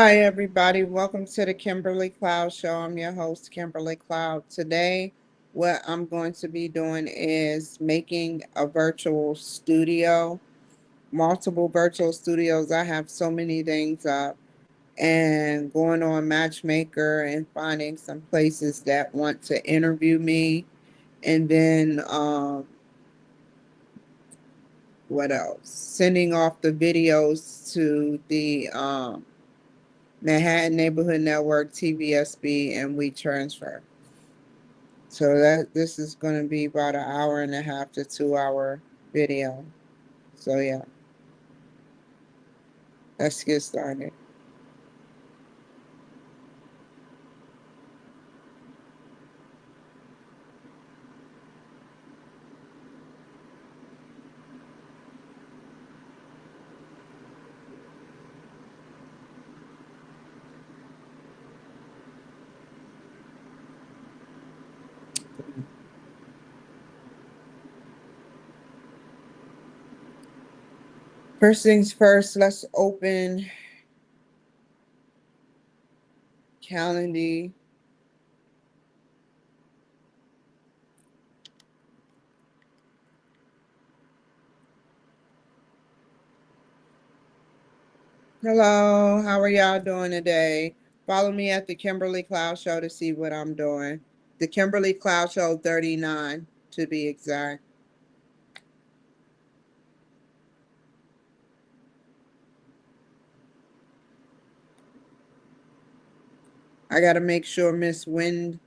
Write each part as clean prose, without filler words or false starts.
Hi, everybody. Welcome to the Kimberly Cloud Show. I'm your host, Kimberly Cloud. Today, what I'm going to be doing is making a virtual studio, multiple virtual studios. I have so many things up and going on Matchmaker and finding some places that want to interview me. And then, what else? Sending off the videos to the Manhattan Neighborhood Network, TVSB, and We Transfer. So that this is going to be about an hour and a half to 2 hour video. So yeah, let's get started. First things first, let's open Calendly. Hello, how are y'all doing today? Follow me at the Kimberly Cloud Show to see what I'm doing. The Kimberly Cloud Show 39 to be exact. I got to make sure Miss Wind.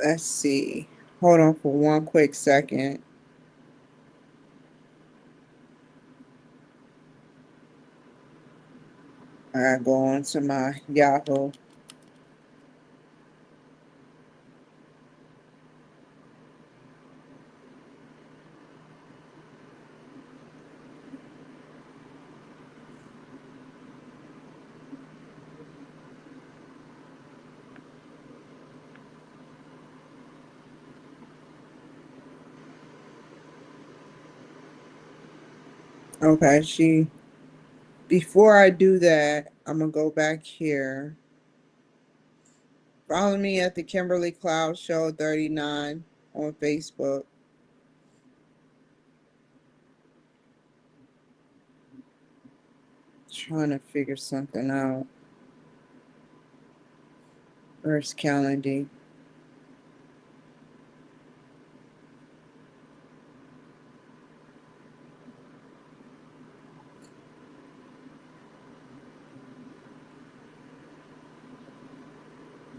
Let's see. Hold on for one quick second. I go on to my Yahoo. Okay, before I do that, I'm gonna go back here. Follow me at the Kimberly Cloud Show 39 on Facebook. Trying to figure something out. Where's Calendly?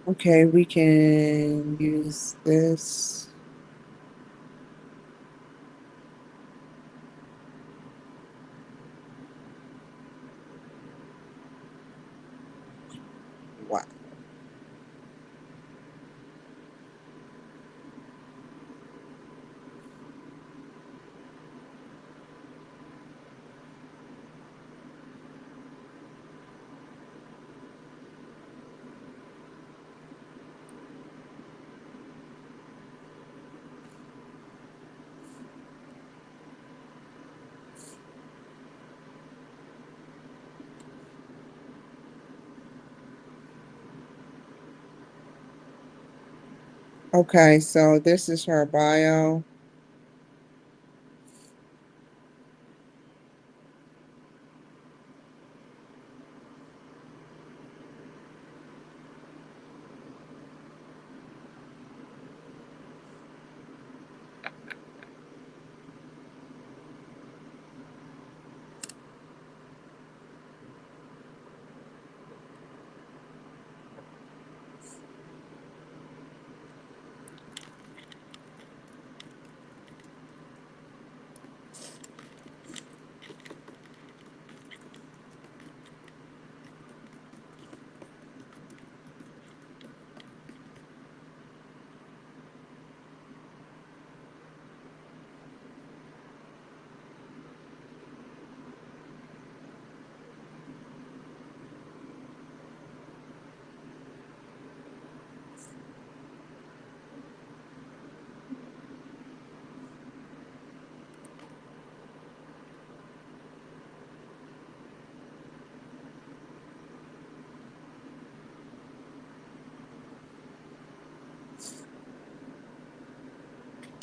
Okay, we can use this. Wow. Okay, so this is her bio.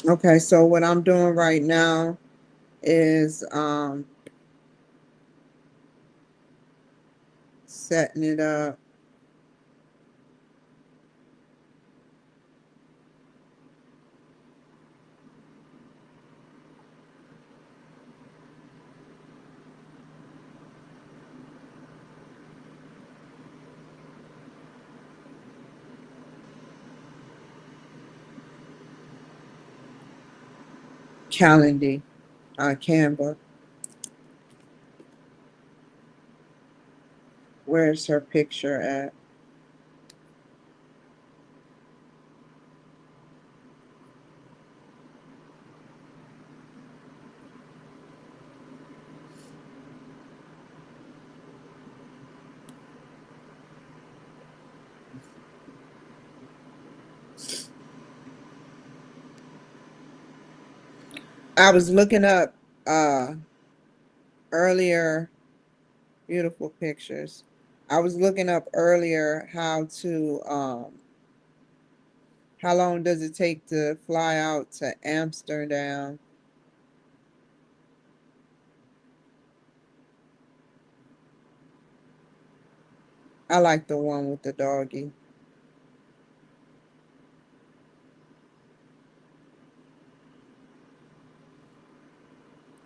Okay, so what I'm doing right now is setting it up. Calendly on Canva. Where's her picture at? I was looking up uh earlier, beautiful pictures. I was looking up earlier how long does it take to fly out to Amsterdam? I like the one with the doggy.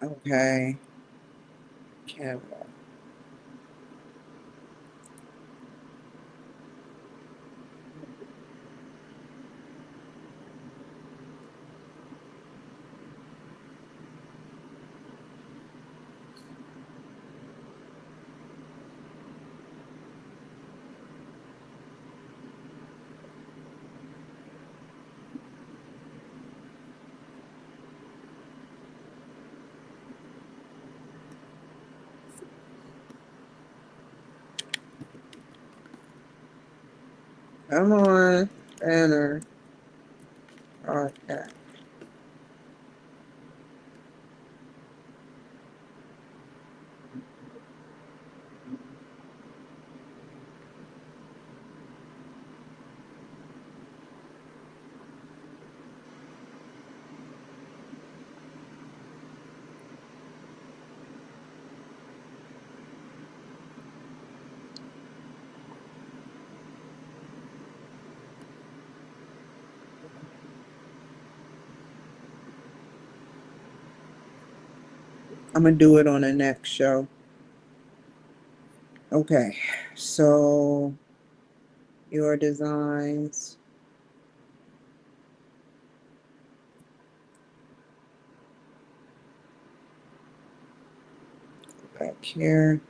Okay, Canva. Come on, banner. Okay. I'm gonna do it on the next show. Okay, so your designs back here.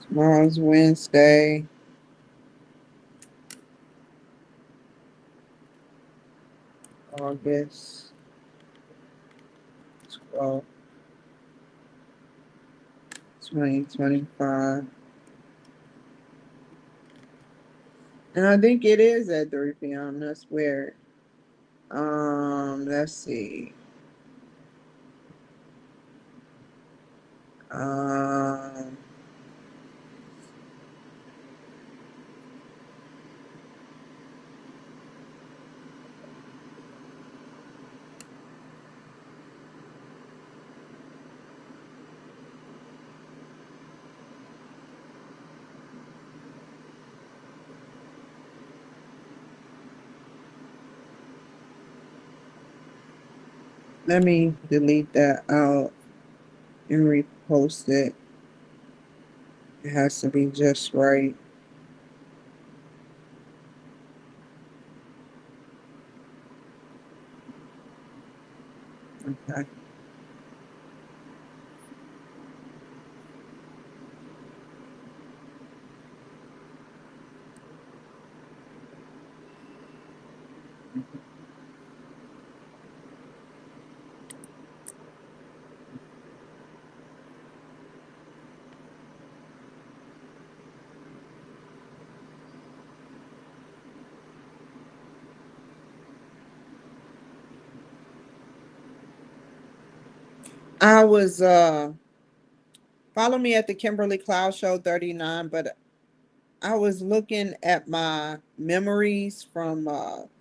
Tomorrow's Wednesday. August 12th, 2025. And I think it is at 3 p.m. That's weird. Let's see. Um, Let me delete that out and repost it. It has to be just right. Okay. I was follow me at the Kimberly Cloud Show 39, but I was looking at my memories from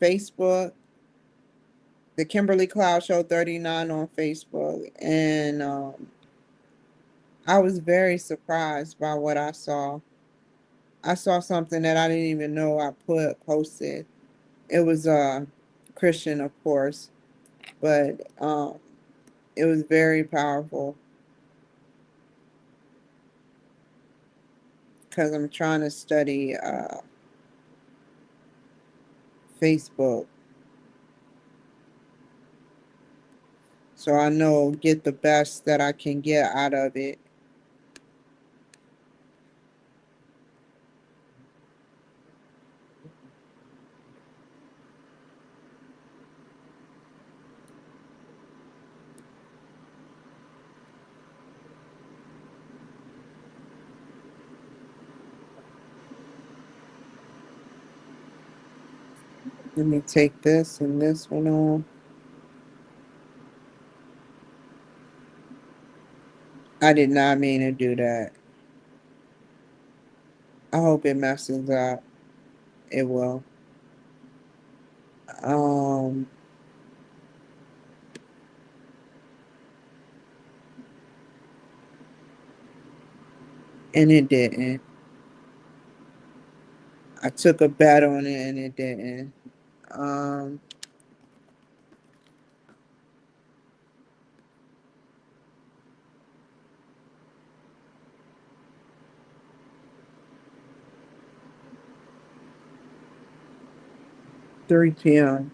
Facebook, the Kimberly Cloud Show 39 on Facebook, and I was very surprised by what I saw. I saw something that I didn't even know I posted. It was Christian, of course, but it was very powerful because I'm trying to study Facebook, so I know get the best that I can get out of it. Let me take this and this one on. I did not mean to do that. I hope it messes up. It will. Um, and it didn't. I took a bet on it and it didn't. Um, Three p.m.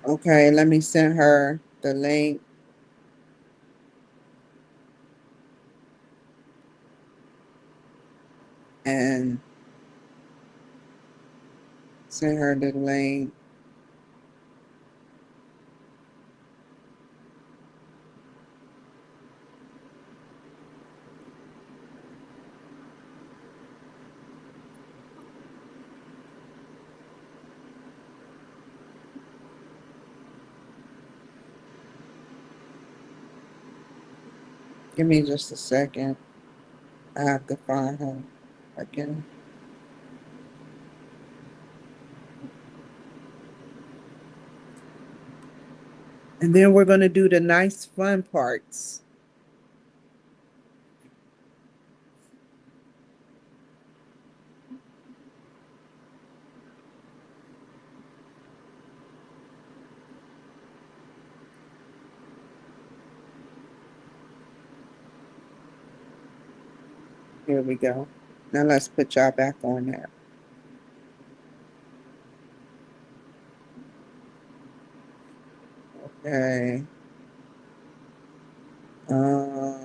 Okay, let me send her the link and send her the link. Give me just a second. I have to find her again. And then we're going to do the nice fun parts. Here we go. Now let's put y'all back on there. Okay. Um,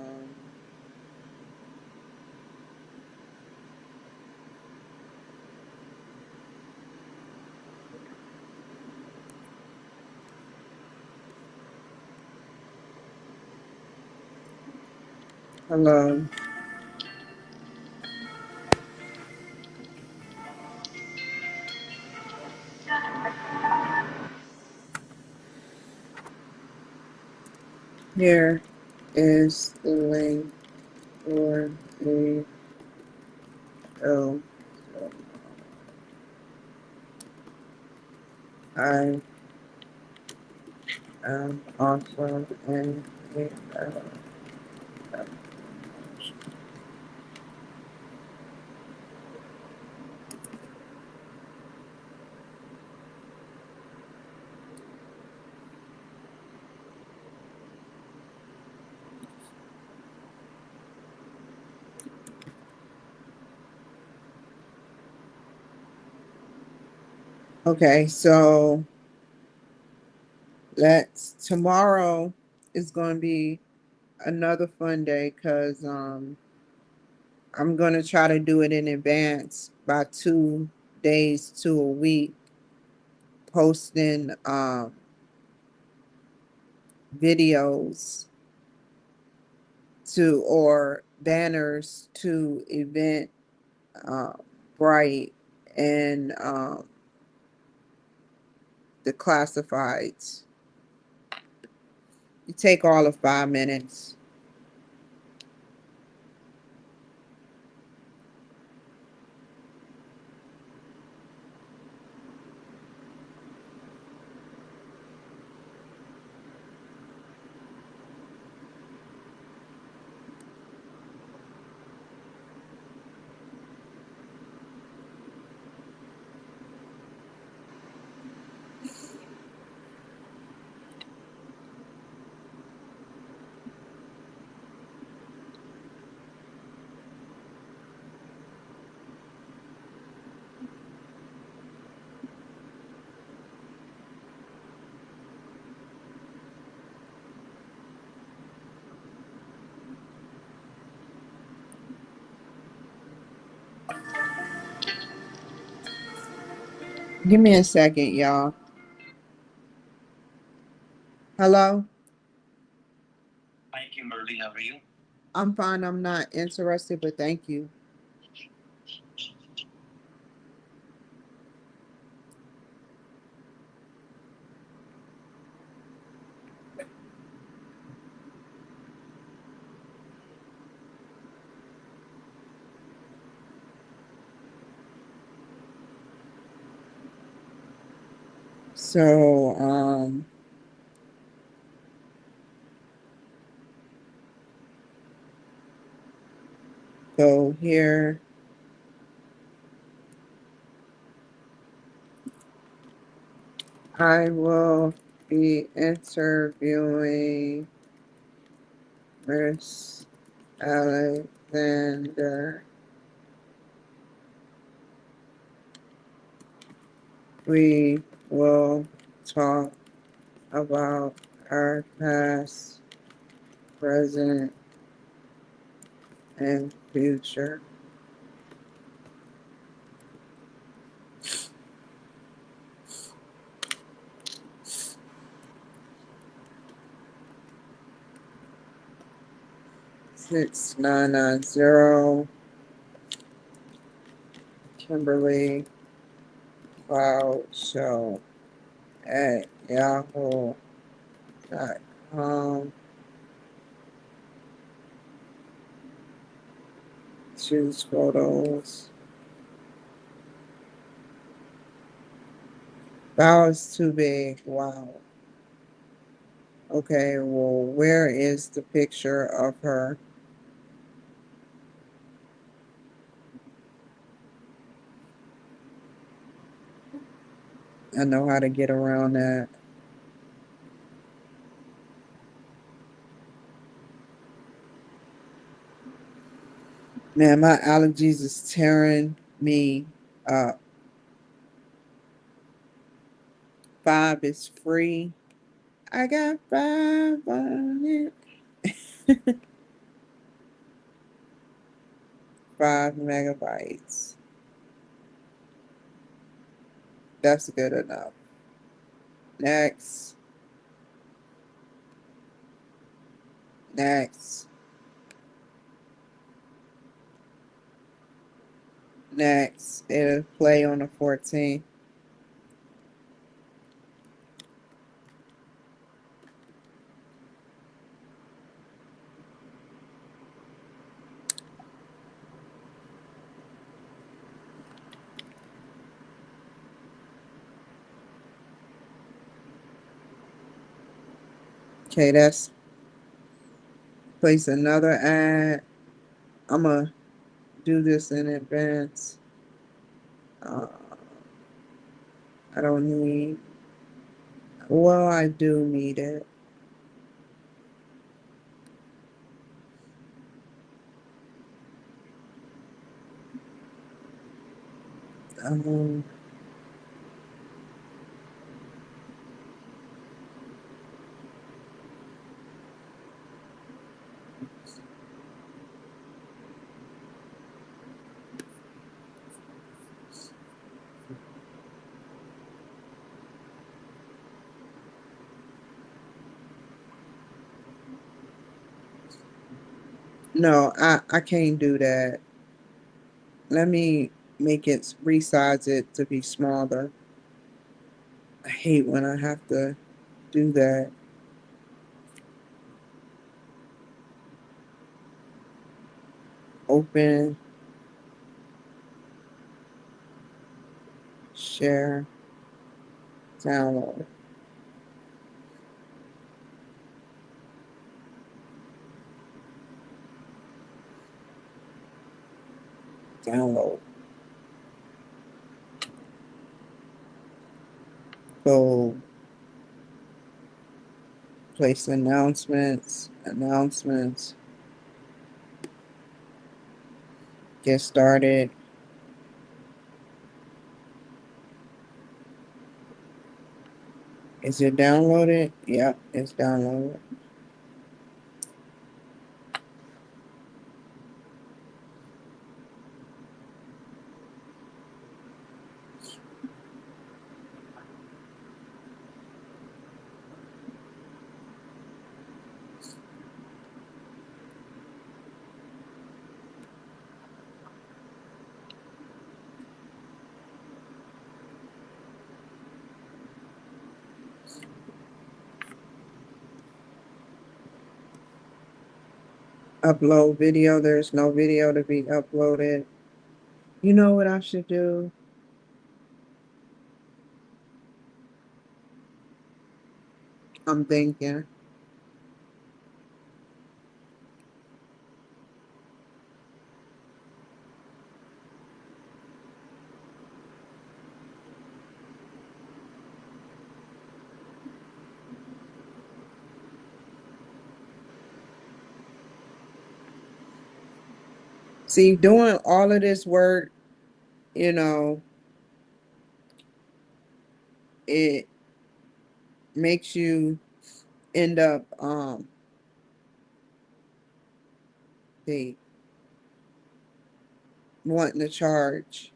Hello. Here is the link for the show. I am also in the Okay, so That's tomorrow is going to be another fun day because I'm going to try to do it in advance by 2 days to a week, posting videos to or banners to event bright and the classifieds. You take all of 5 minutes. Give me a second, y'all. Hello? Hi, Kimberly. How are you? I'm fine. I'm not interested, but thank you. So, go here. I will be interviewing Miss Alexander. We will talk about our past, present, and future. Six nine nine zero Kimberly Cloud Show at yahoo.com. Choose photos. That was too big. Wow. Okay, well, where is the picture of her? I know how to get around that. Man, my allergies is tearing me up. 5 is free. I got 5 on it. 5 MB. That's good enough. Next, next, next. It'll play on the 14th. Okay, that's place another ad. I'm gonna do this in advance. Uh, I don't need. Well, I do need it. Um, No, I can't do that. Let me make it, resize it to be smaller. I hate when I have to do that. Open, share, download, download. Go place announcements, announcements, get started. Is it downloaded? Yep, it's downloaded. Upload video. There's no video to be uploaded. You know what I should do? I'm thinking. See, doing all of this work, you know, it makes you end up they wanting to charge.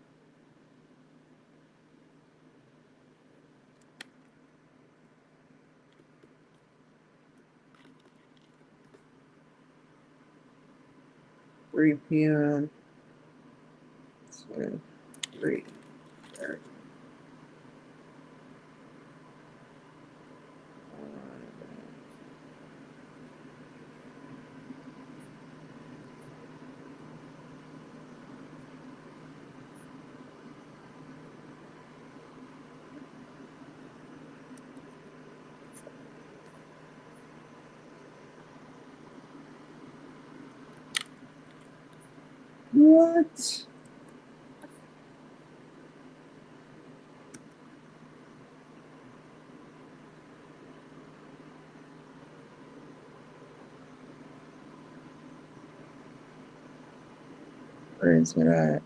$3 p.m. to 3:30. What? Where is it at?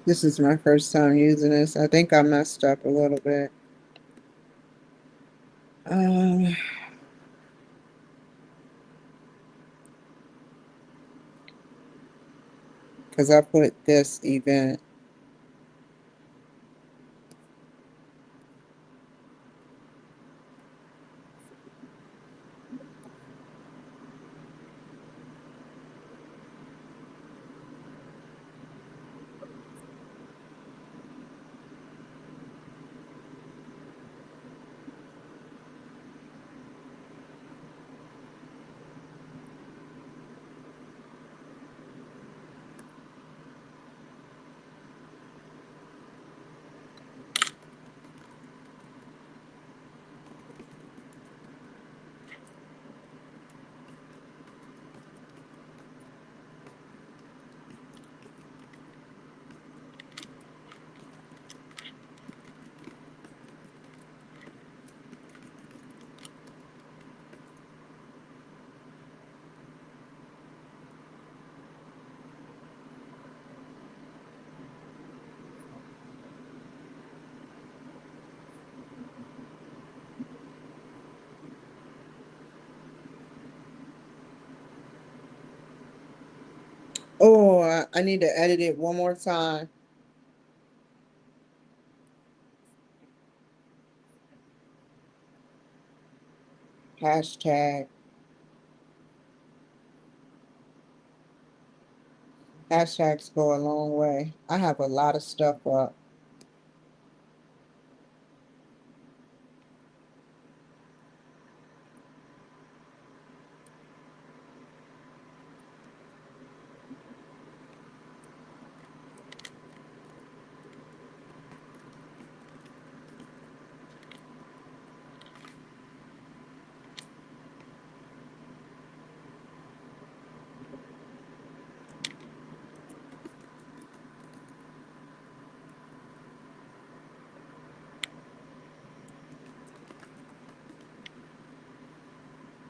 This is my first time using this. I think I messed up a little bit. Um, because I put this event. Oh, I need to edit it one more time. Hashtag. Hashtags go a long way. I have a lot of stuff up.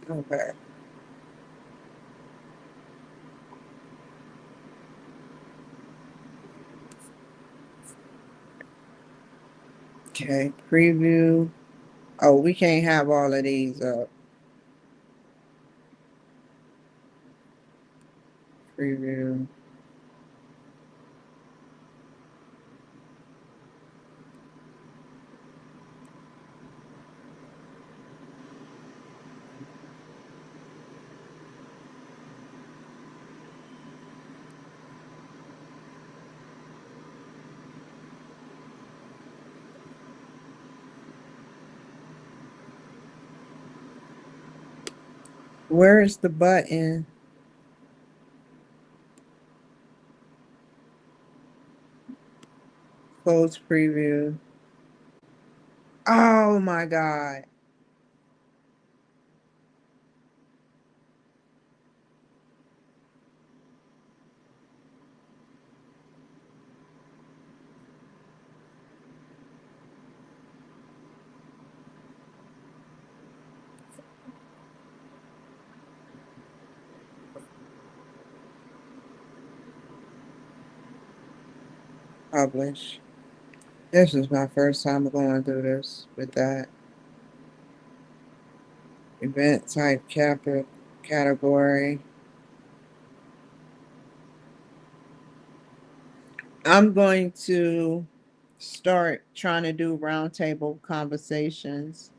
Okay. Okay. Preview. Oh, we can't have all of these up. Preview. Where is the button? Close preview. Oh my God. Publish. This is my first time going through this with that. Event type category. I'm going to start trying to do roundtable conversations.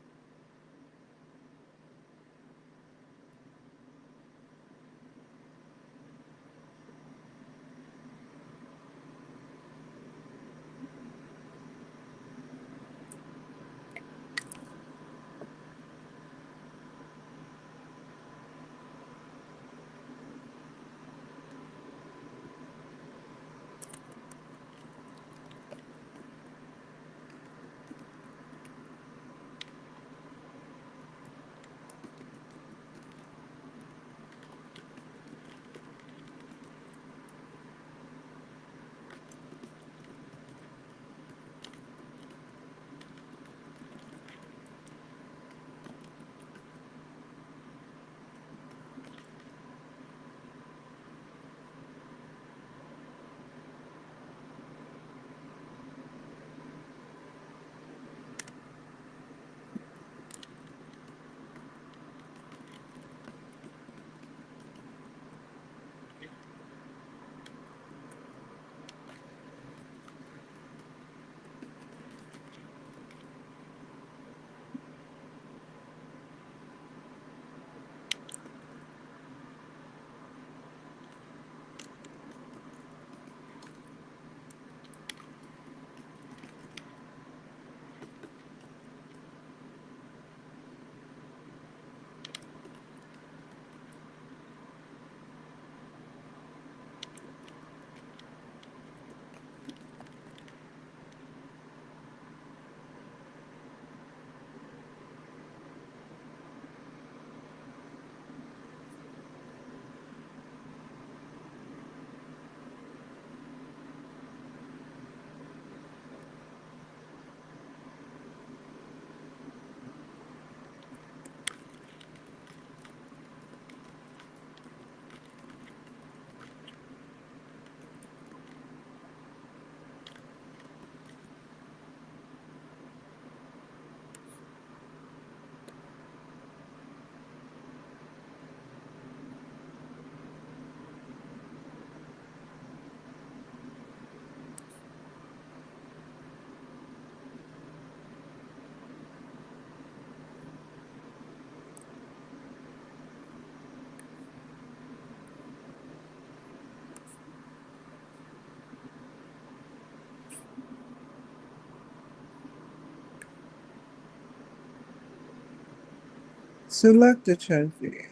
Select the trophy.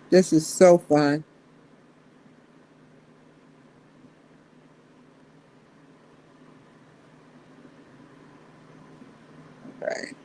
This is so fun. Right.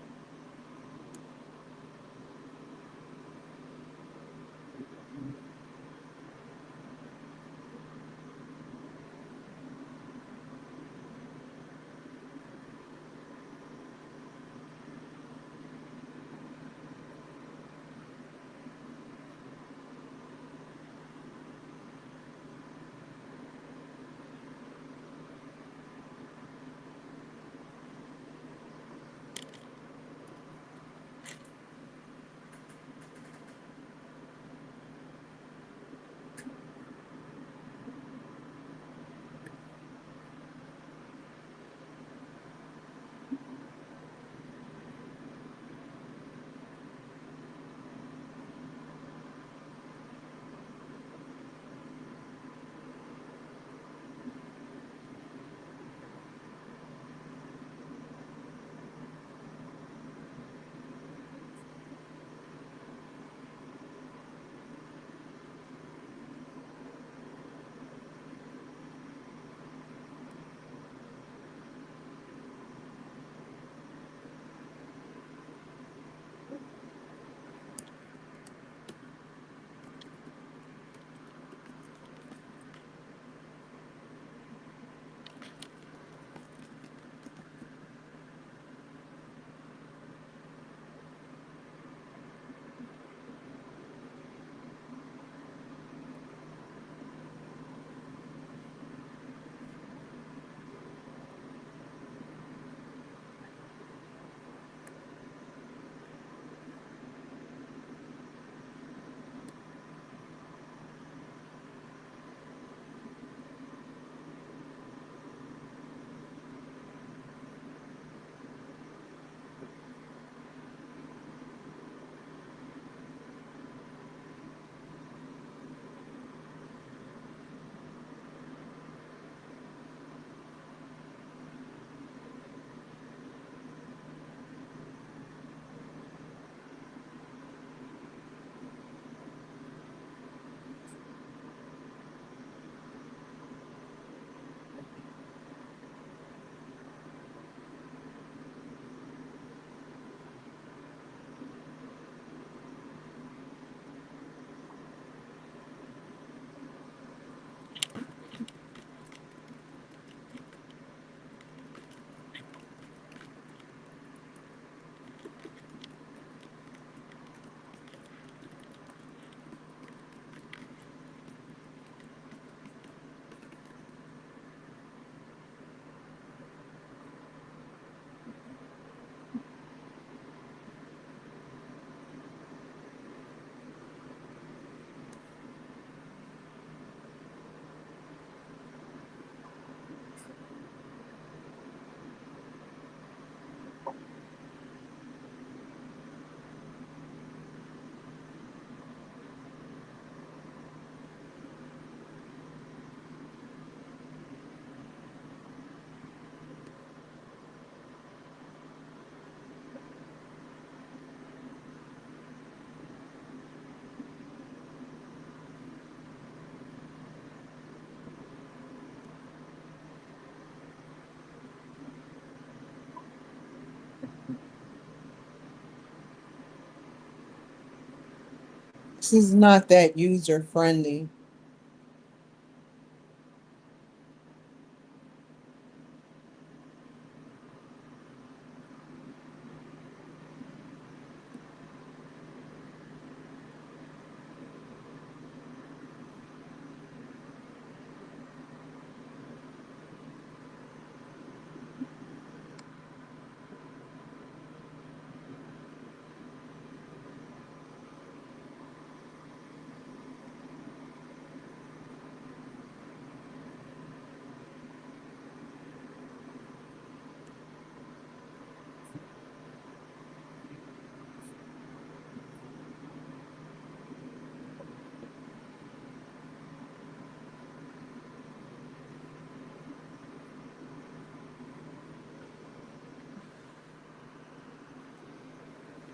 This is not that user friendly.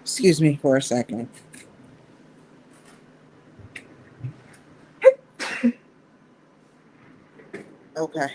Excuse me for a second. Okay.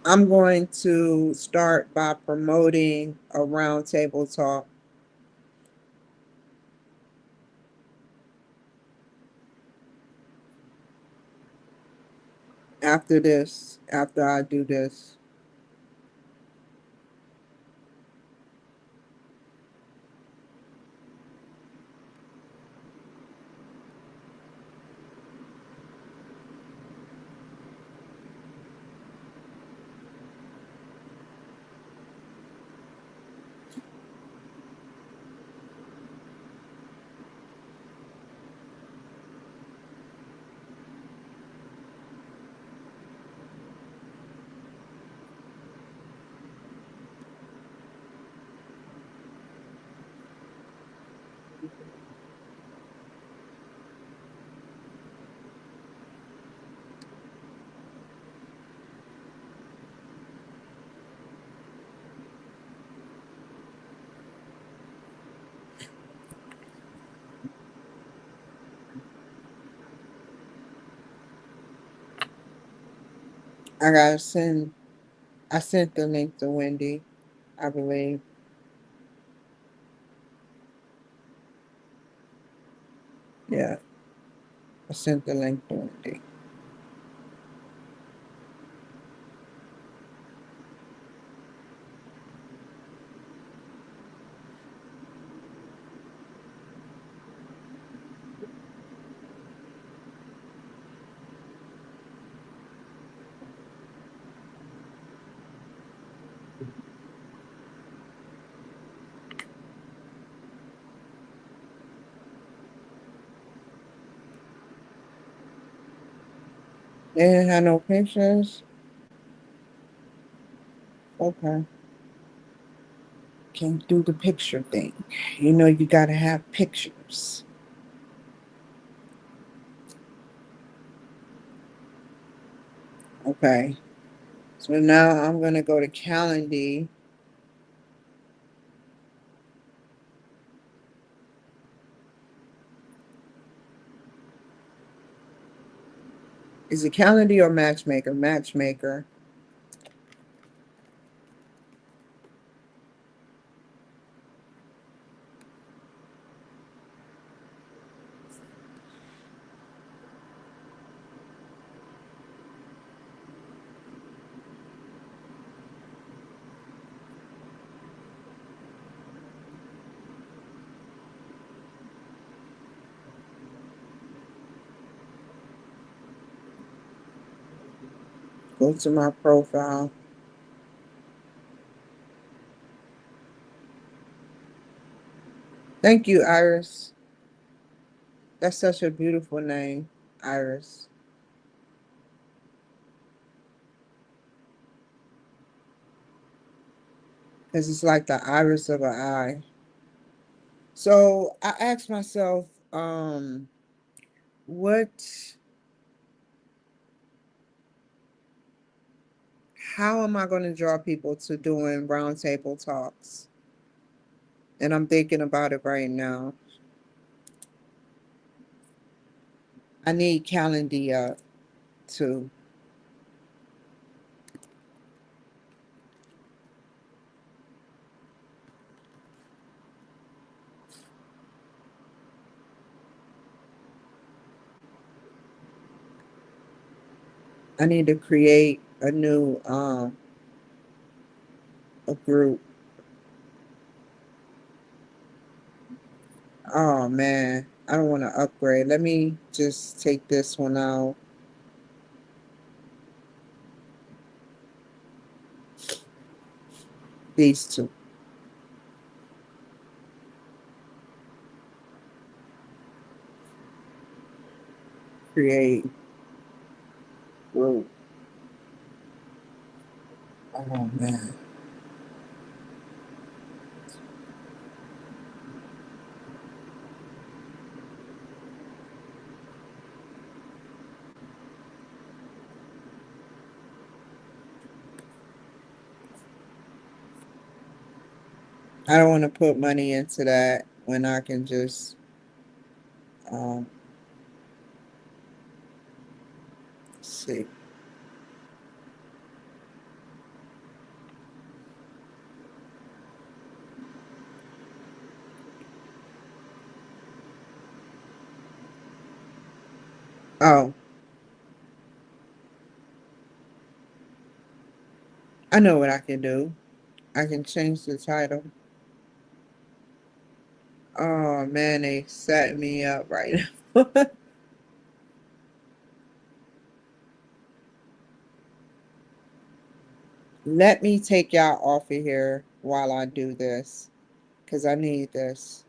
I'm going to start by promoting a roundtable talk. After I do this. I gotta send. I sent the link to Wendy, I believe. Yeah, I sent the link to Wendy. They didn't have no pictures. Okay, can't do the picture thing. You know you gotta have pictures. Okay, so now I'm gonna go to Calendly. Is it Calendly or Matchmaker? Matchmaker. Go to my profile. Thank you, Iris. That's such a beautiful name, Iris. Because it's like the iris of an eye. So I asked myself, what, how am I going to draw people to doing roundtable talks? And I'm thinking about it right now. I need Calendly up too. I need to create a new a group. Oh man, I don't want to upgrade. Let me just take this one out. These two. Create group. Oh man. I don't want to put money into that when I can just um see. Oh, I know what I can do. I can change the title. Oh man, they set me up right now. Let me take y'all off of here while I do this because I need this.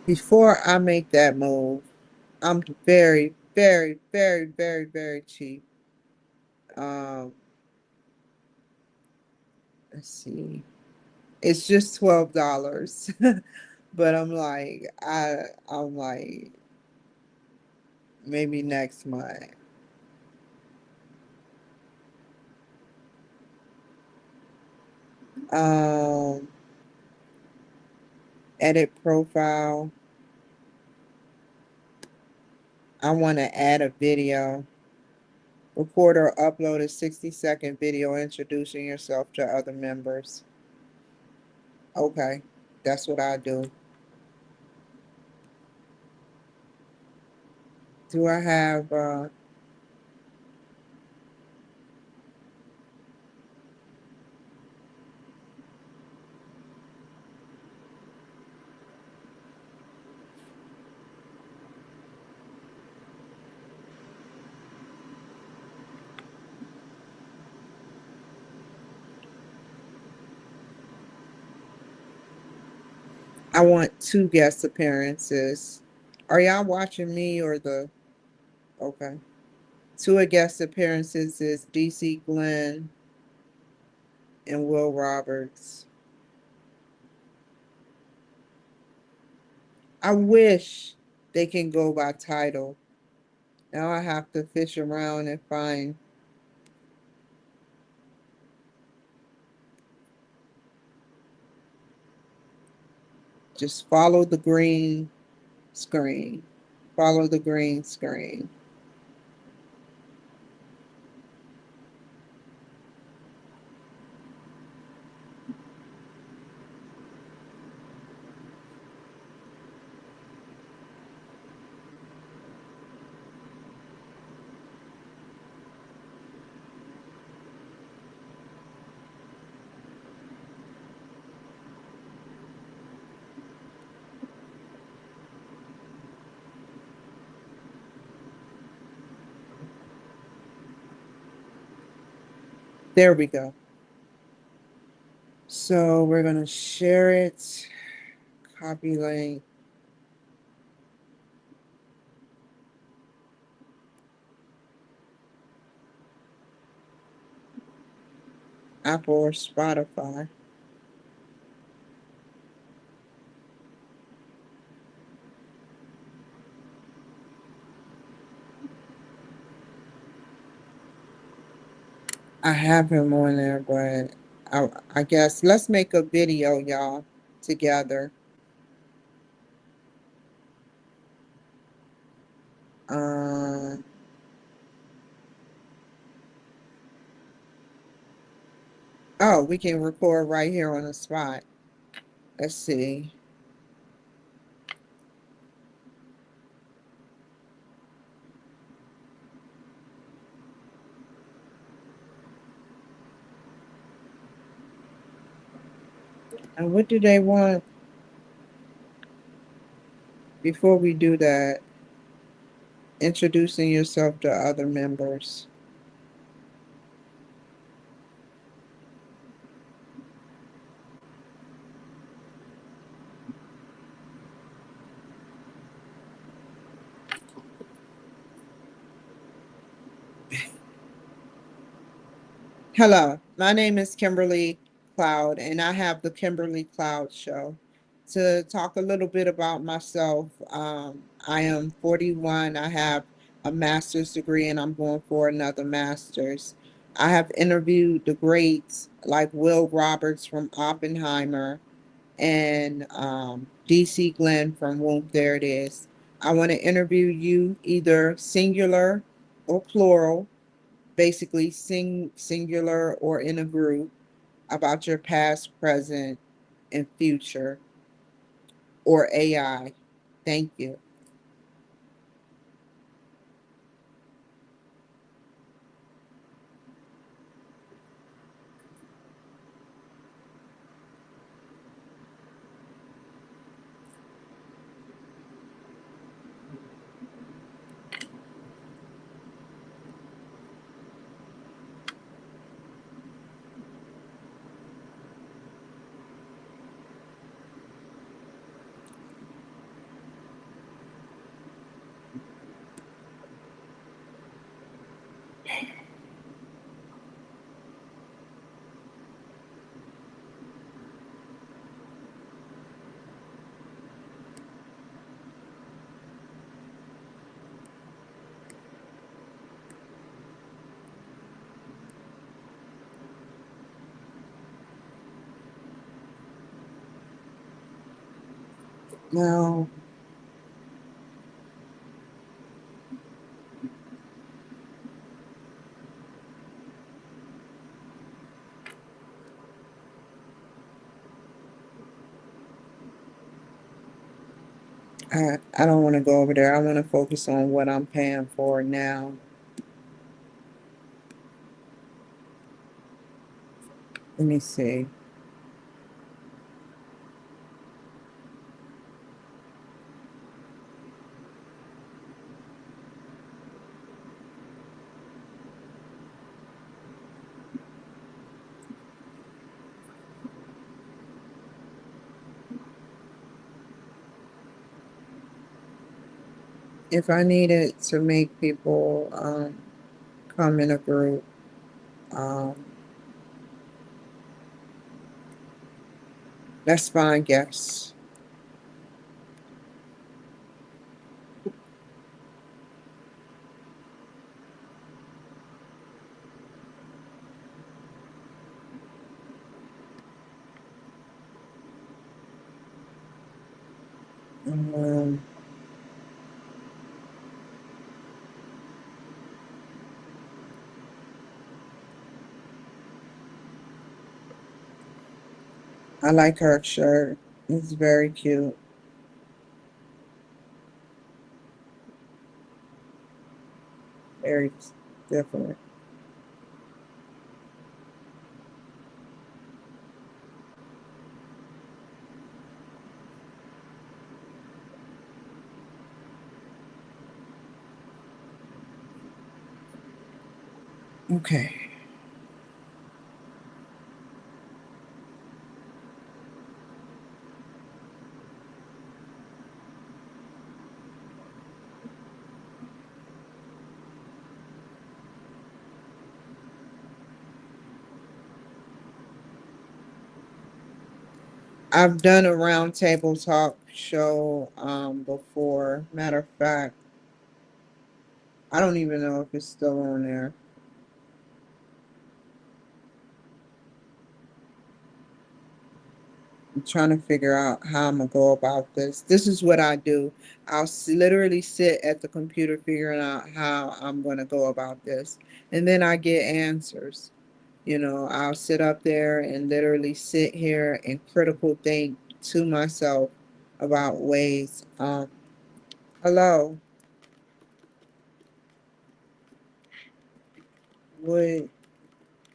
Before I make that move, I'm very, very, very, very, very cheap. Um, let's see. It's just $12. But I'm like maybe next month. Um, edit profile. I want to add a video. Record or upload a 60-second video introducing yourself to other members. Okay, that's what I do. Do I have I want 2 guest appearances. Are y'all watching me or the okay. 2 guest appearances is DC Glenn and Will Roberts. I wish they can go by title. Now I have to fish around and find. Just follow the green screen. Follow the green screen. There we go. So we're going to share it. Copy link. Apple or Spotify. I have him on there, but I guess let's make a video, y'all, together. Uh, oh, we can record right here on the spot. Let's see. And what do they want before we do that? Introducing yourself to other members. Hello, my name is Kimberly Cloud, and I have the Kimberly Cloud Show. To talk a little bit about myself, I am 41. I have a master's degree, and I'm going for another master's. I have interviewed the greats like Will Roberts from Oppenheimer and DC Glenn from Whoop. There it is. I want to interview you either singular or plural, basically singular or in a group, about your past, present, and future, or AI. Thank you. Now, I don't want to go over there. I want to focus on what I'm paying for now. Let me see. If I needed to make people come in a group, um, that's fine, guess. Um, I like her shirt. It's very cute. Very different. Okay. I've done a roundtable talk show before. Matter of fact, I don't even know if it's still on there. I'm trying to figure out how I'm gonna go about this. This is what I do. Literally sit at the computer figuring out how I'm gonna go about this, and then I get answers. You know, I'll sit up there and literally sit here and critical think to myself about ways. Hello, would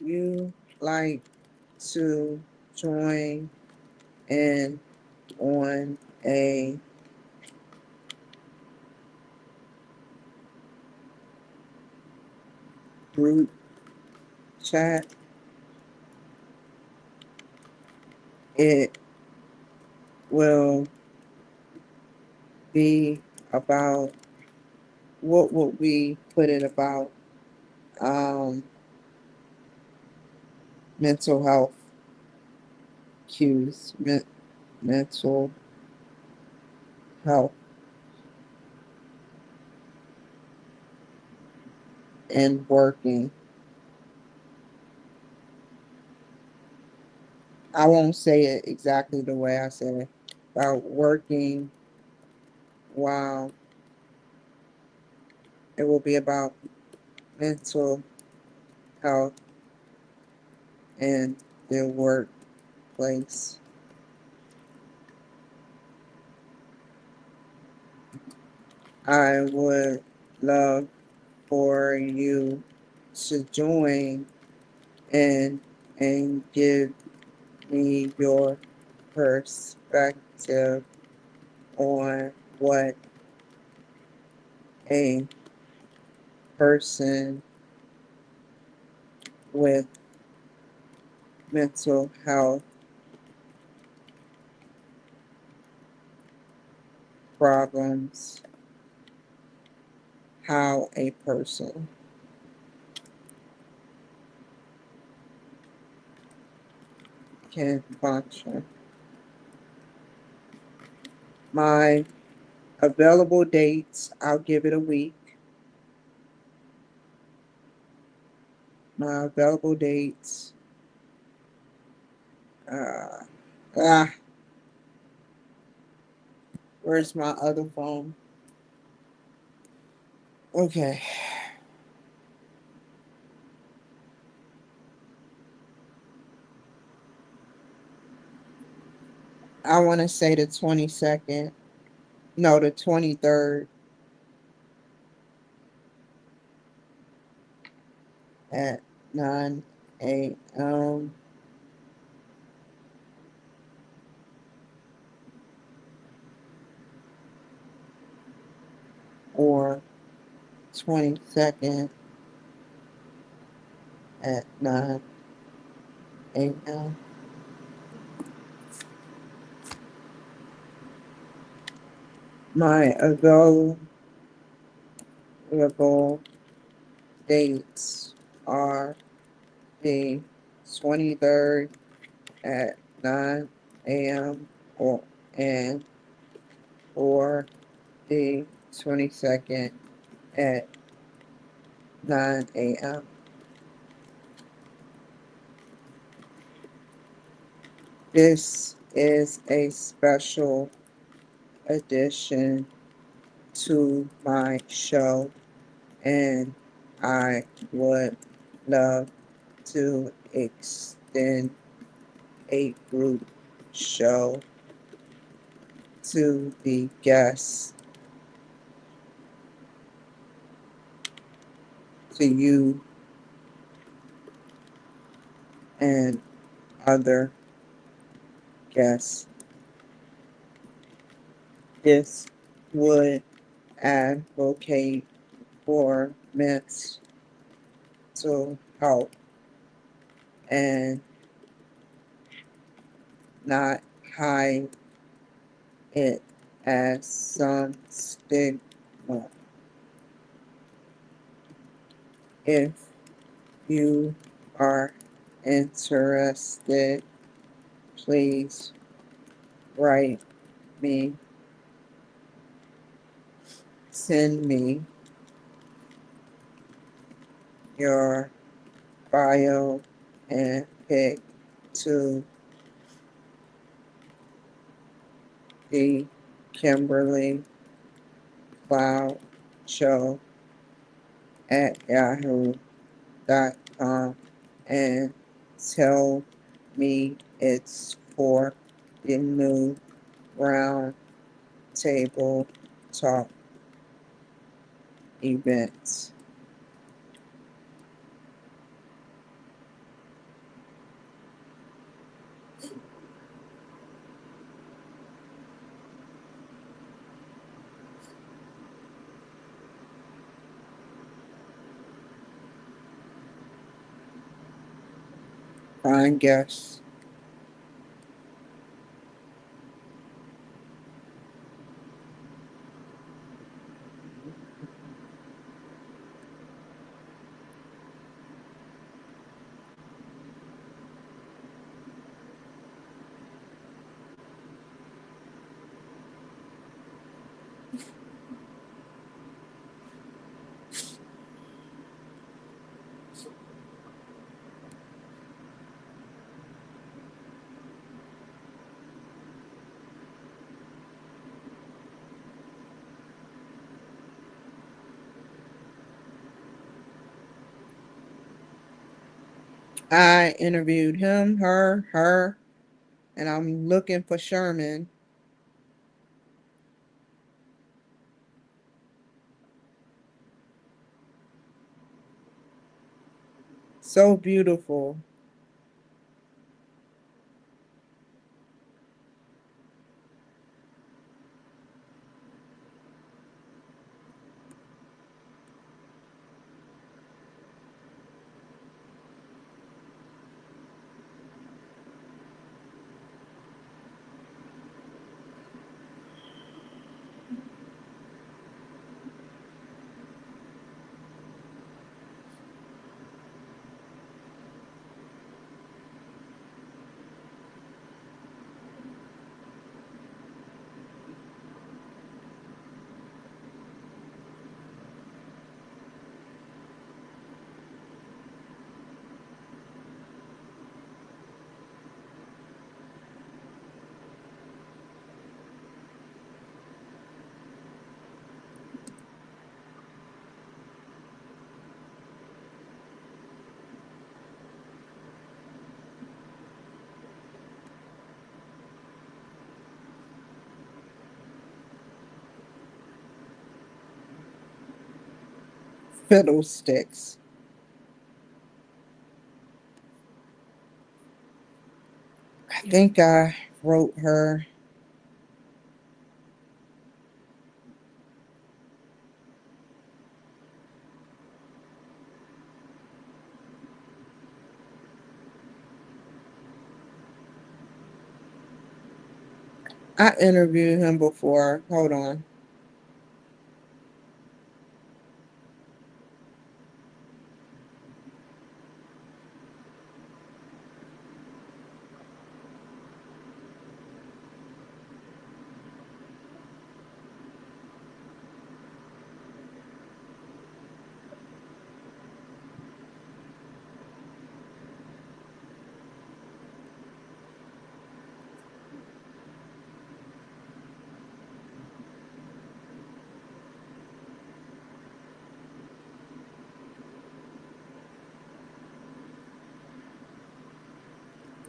you like to join in on a group chat? It will be about, what would we put it about? Um, Mental health cues, mental health and working. I won't say it exactly the way I said it. About working while it will be about mental health in the workplace. I would love for you to join in and give me your perspective on what a person with mental health problems, how a person can function. My available dates, I'll give it a week. My available dates, uh, ah, where's my other phone? Okay, I want to say the 22nd, no, the 23rd at 9 a.m. or 22nd at 9 a.m. My available dates are the 23rd at 9 a.m. or and or the 22nd at 9 a.m. This is a special addition to my show, and I would love to extend a group show to the guests, to you and other guests. This would advocate for mental health and not hide it as some stigma. If you are interested, please write me, send me your bio and pic to the Kimberly Cloud Show at yahoo.com and tell me it's for the new round table talk events. Find guests. I interviewed him, her, and I'm looking for Sherman. So beautiful. Fiddlesticks. I think I wrote her. I interviewed him before. Hold on.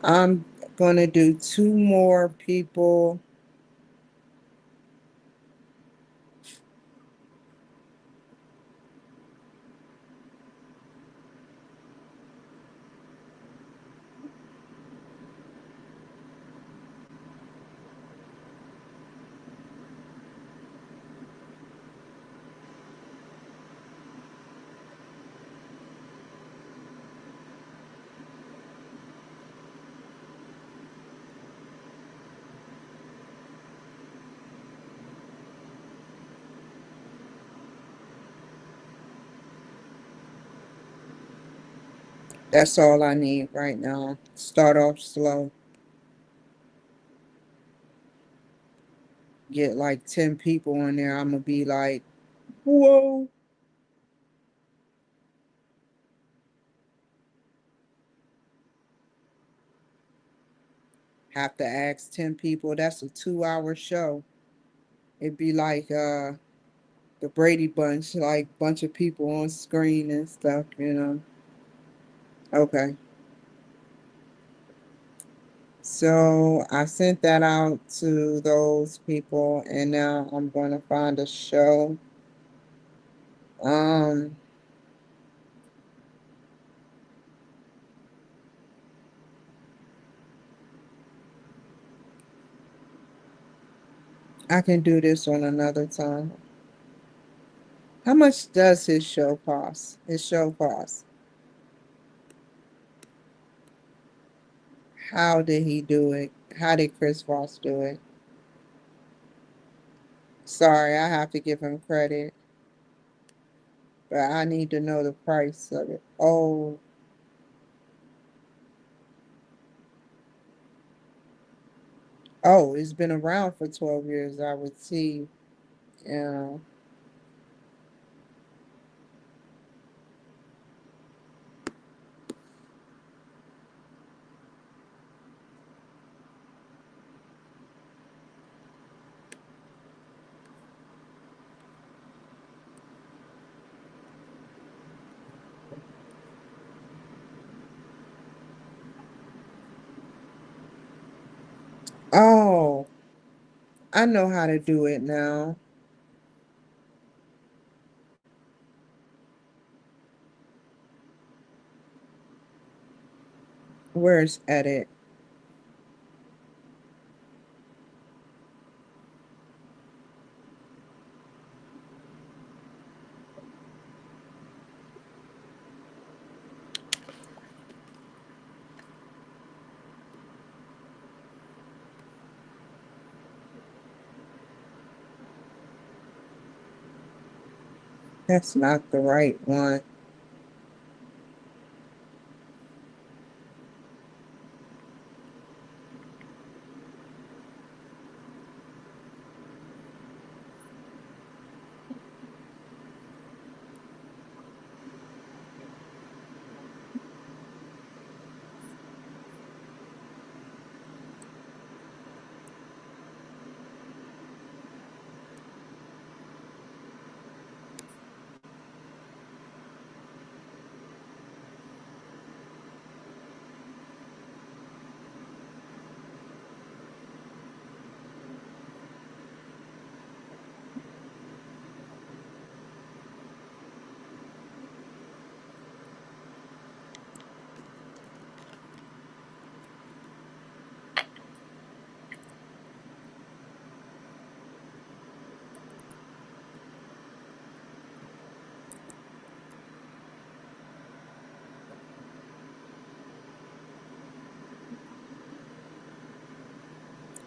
I'm going to do two more people. That's all I need right now. Start off slow. get like 10 people in there, I'm gonna be like, whoa. Have to ask 10 people. That's a 2 hour show. It'd be like the Brady Bunch, like bunch of people on screen and stuff, you know. Okay. So I sent that out to those people and now I'm gonna find a show. Um I can do this on another time. How much does his show cost? His show cost. How did he do it? How did Chris Voss do it? Sorry, I have to give him credit, but I need to know the price of it. Oh, it's been around for 12 years, I would see. Yeah. Oh, I know how to do it now. Where's edit? That's not the right one.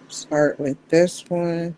Start with this one.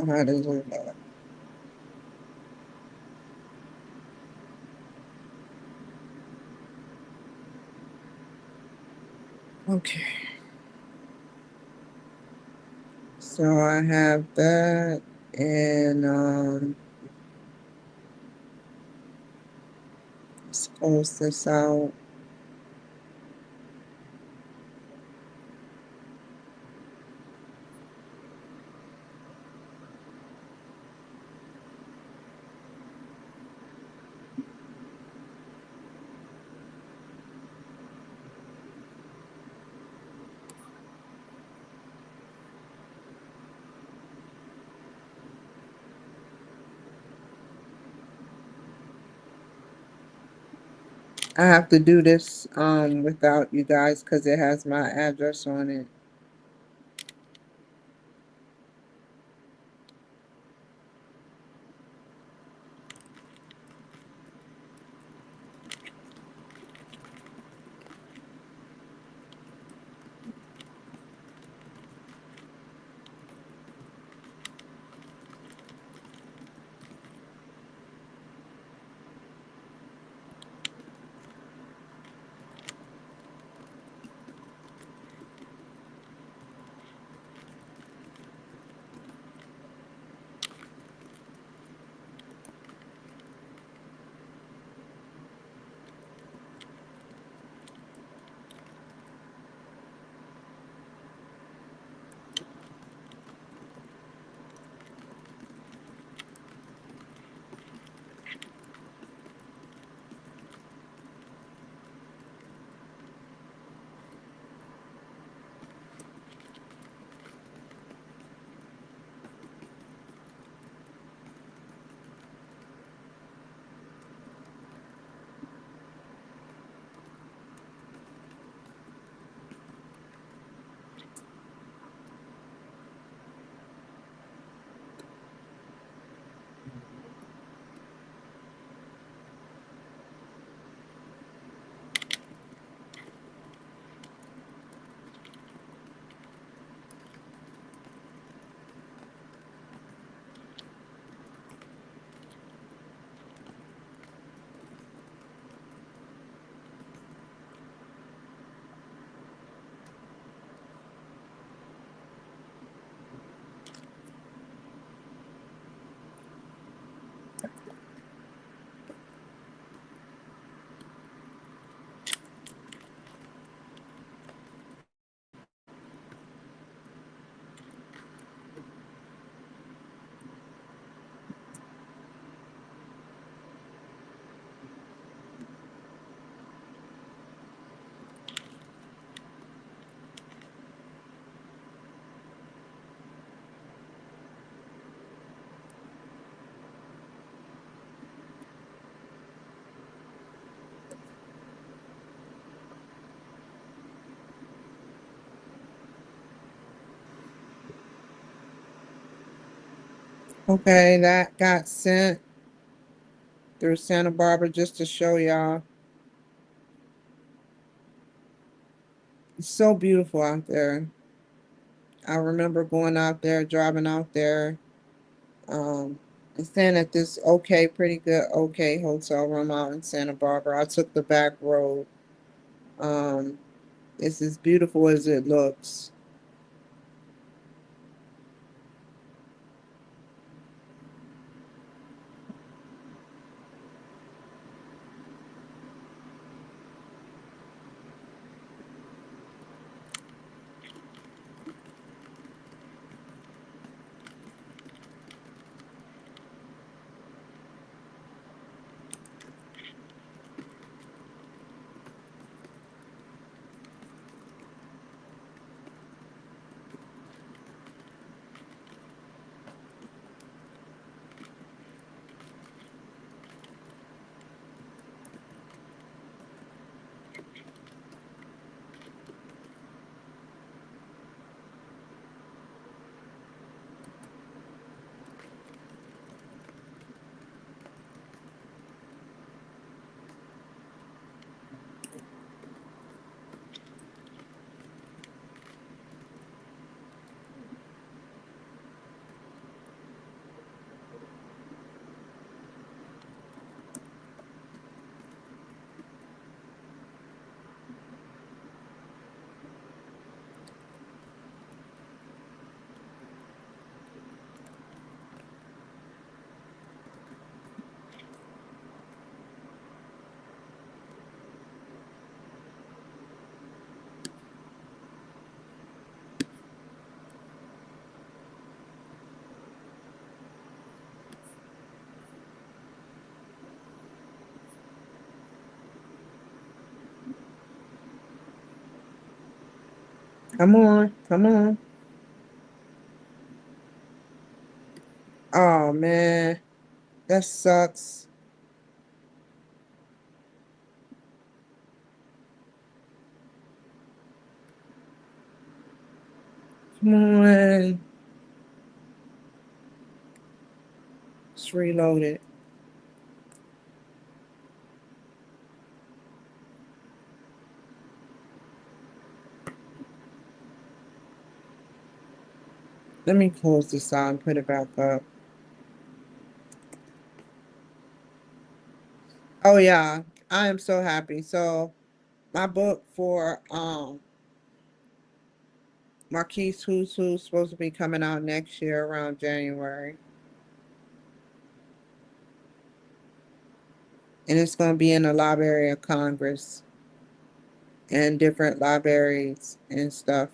How to do that. Okay. So I have that, and let's close this out. I have to do this without you guys because it has my address on it. Okay, that got sent through Santa Barbara just to show y'all. It's so beautiful out there. I remember going out there, driving out there, and staying at this pretty good, hotel room out in Santa Barbara. I took the back road. Um, it's as beautiful as it looks. Come on, come on. Oh man, that sucks. Come on. It's reloaded. Let me close this out and put it back up. Oh yeah, I am so happy. So my book for Marquise Who's Who's supposed to be coming out next year around January. And it's gonna be in the Library of Congress and different libraries and stuff.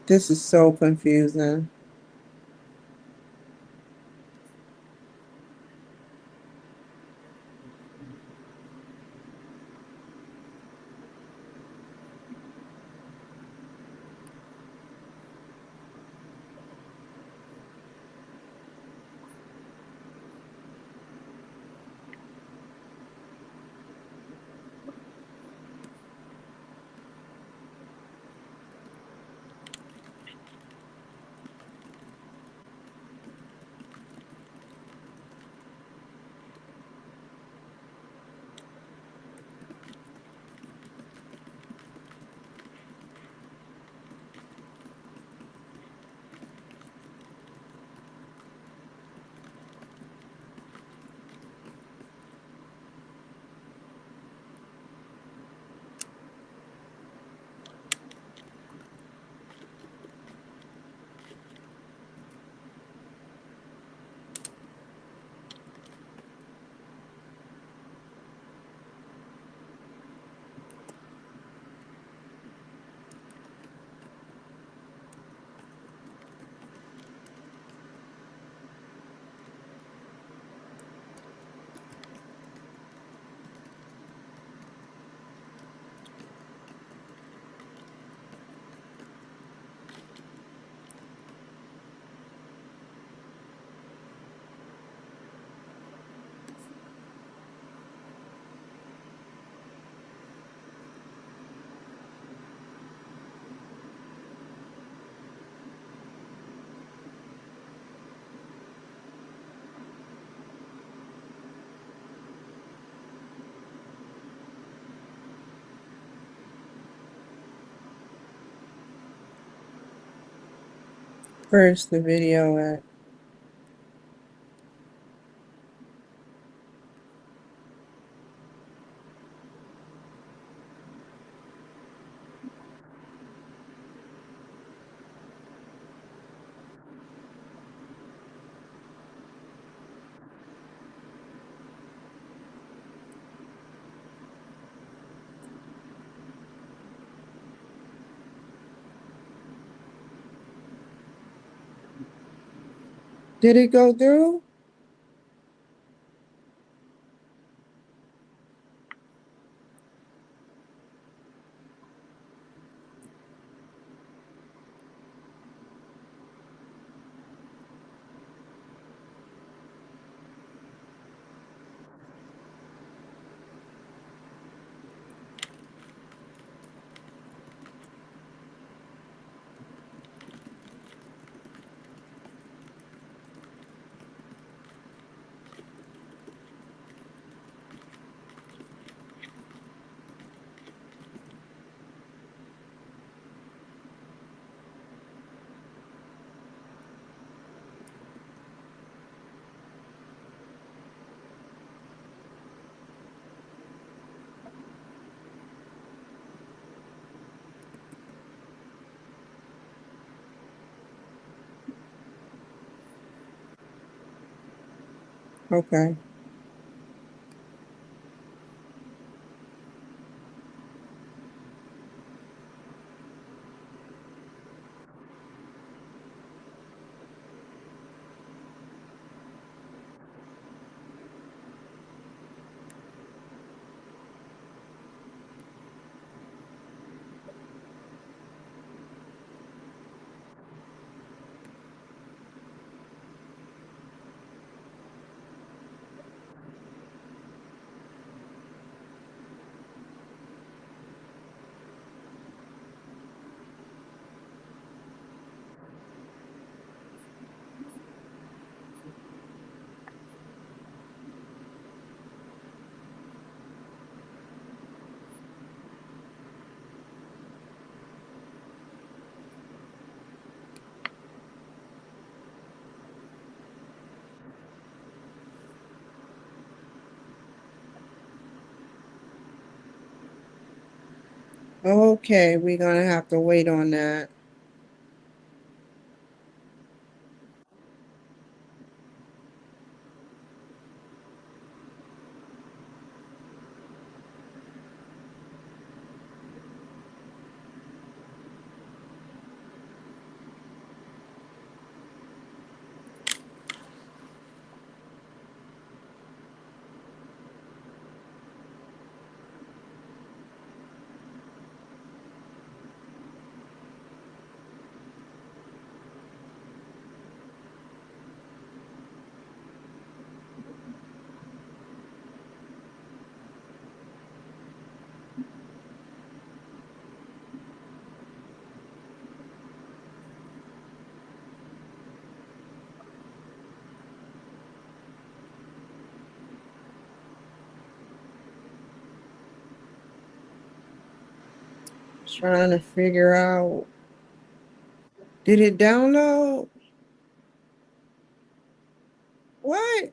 This is so confusing. Where's the video at? Did it go through? Okay. Okay, we're gonna have to wait on that. Trying to figure out. Did it download? What?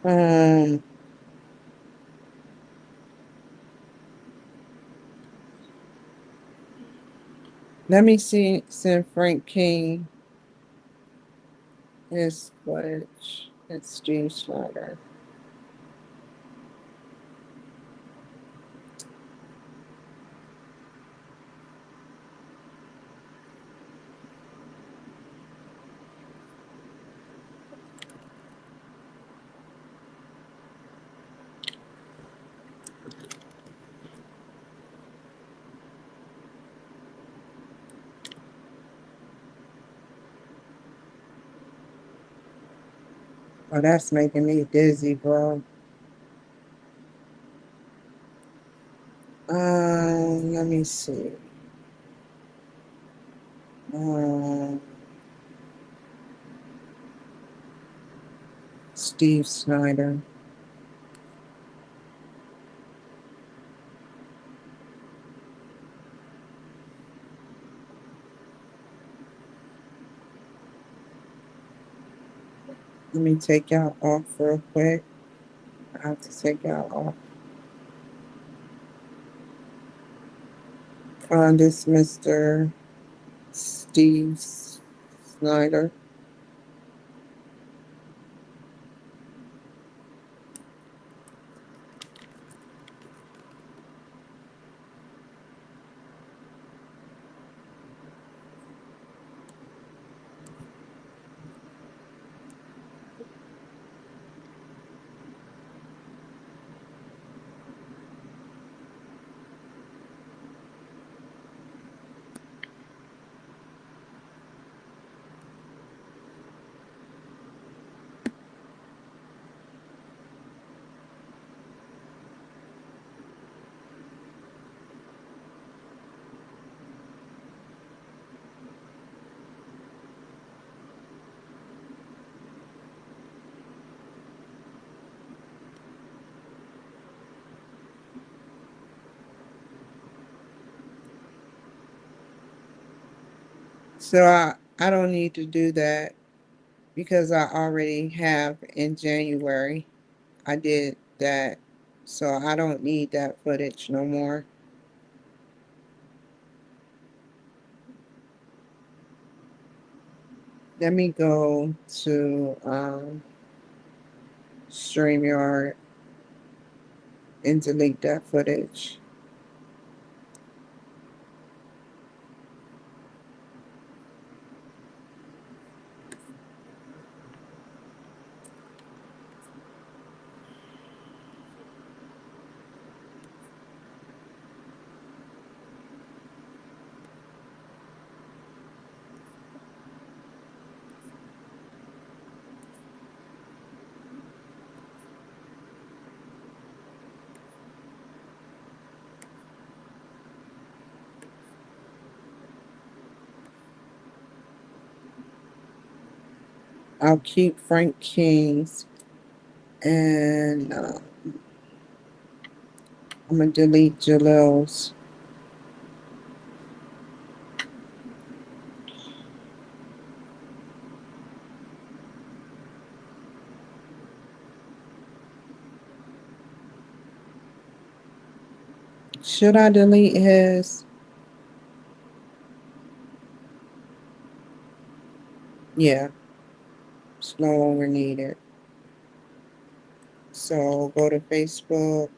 Um, Let me see. Send Frank King his footage. It's Steve Snyder. Oh, that's making me dizzy, bro. Let me see. Um, Steve Snyder. Let me take y'all off real quick. I have to take y'all off. Find this Mr. Steve Snyder. So I don't need to do that because I already have in January. I did that. So I don't need that footage no more. Let me go to StreamYard and delete that footage. I'll keep Frank King's, and I'm gonna delete Jalil's. Should I delete his? Yeah, it's no longer needed. So go to Facebook.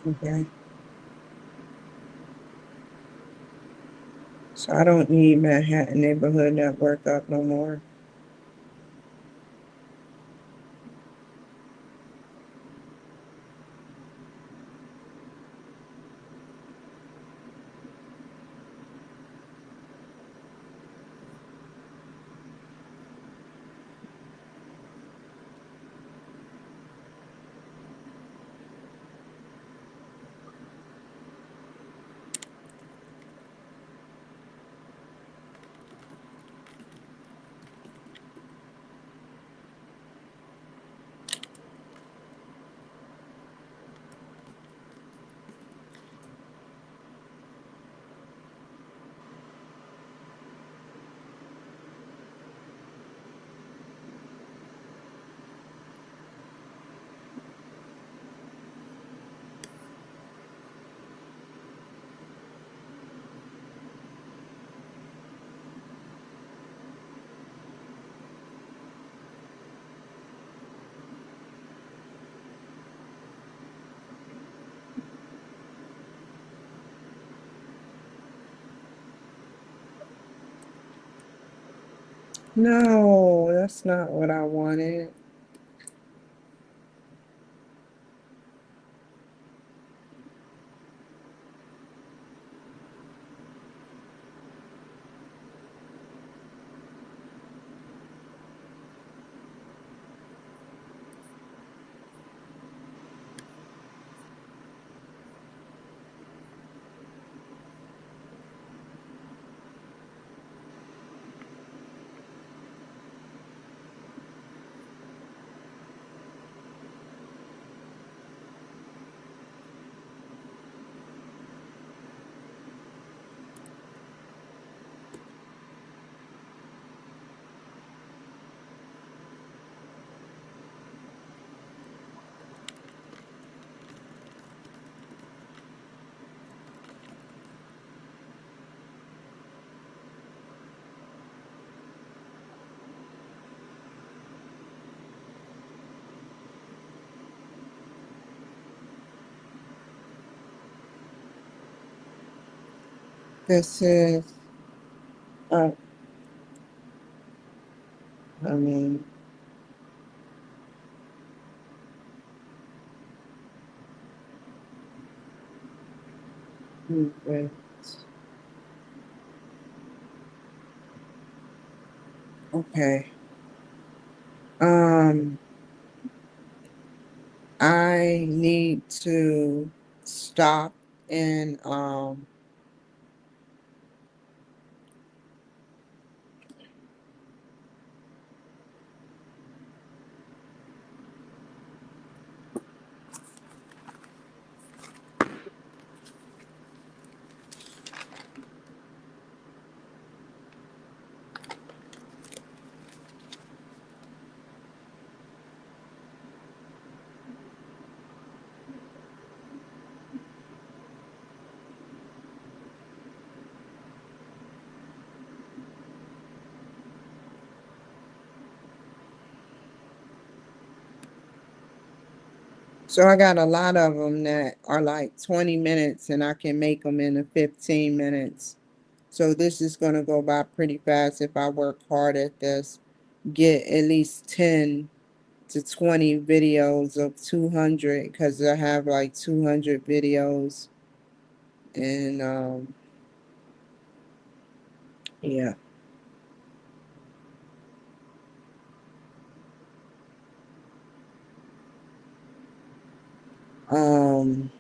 Okay. So I don't need Manhattan Neighborhood Network up no more. No, that's not what I wanted. This is, uh, I mean, wait. Okay. Um, I need to stop and So I got a lot of them that are like 20 minutes and I can make them into 15 minutes. So this is going to go by pretty fast if I work hard at this. Get at least 10 to 20 videos of 200 because I have like 200 videos. And yeah. Um,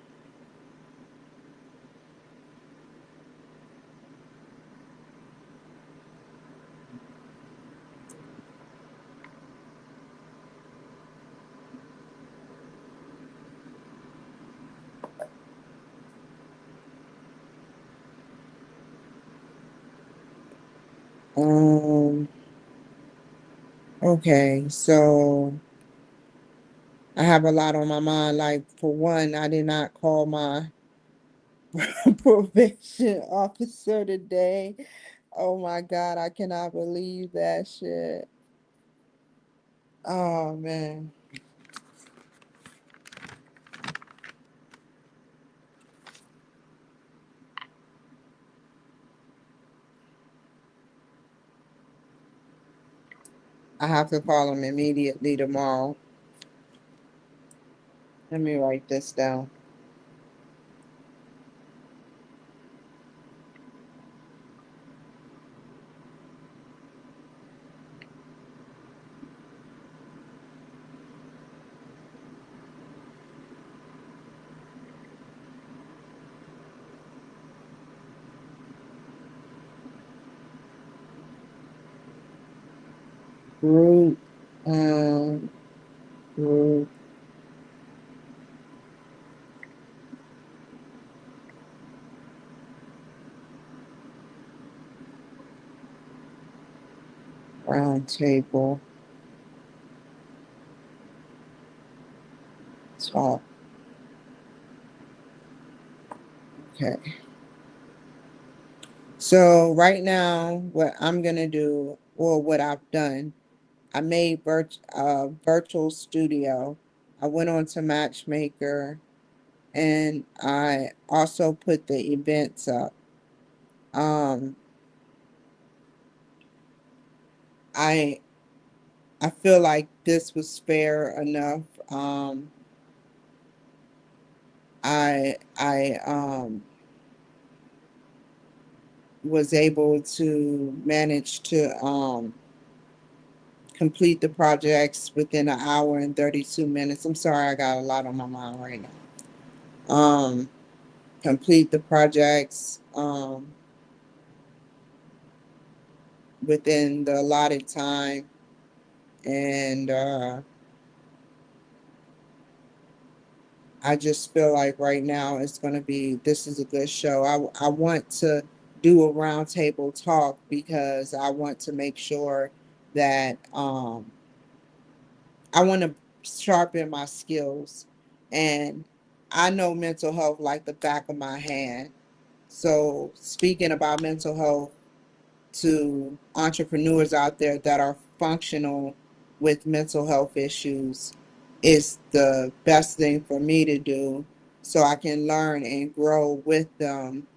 um, okay, so I have a lot on my mind. Like, for one, I did not call my probation officer today. Oh my God, I cannot believe that shit. Oh man. I have to call him immediately tomorrow. Let me write this down. Group, um, group roundtable talk. Okay. So right now, what I'm gonna do, or what I've done, I made virtual studio. I went on to Matchmaker, and I also put the events up. Um, I I feel like this was fair enough. I was able to manage to complete the projects within an hour and 32 minutes. I'm sorry, I got a lot on my mind right now. Complete the projects within the allotted time, and I just feel like right now it's going to be, this is a good show. I want to do a roundtable talk because I want to make sure that I want to sharpen my skills. And I know mental health like the back of my hand. So, speaking about mental health to entrepreneurs out there that are functional with mental health issues is the best thing for me to do so I can learn and grow with them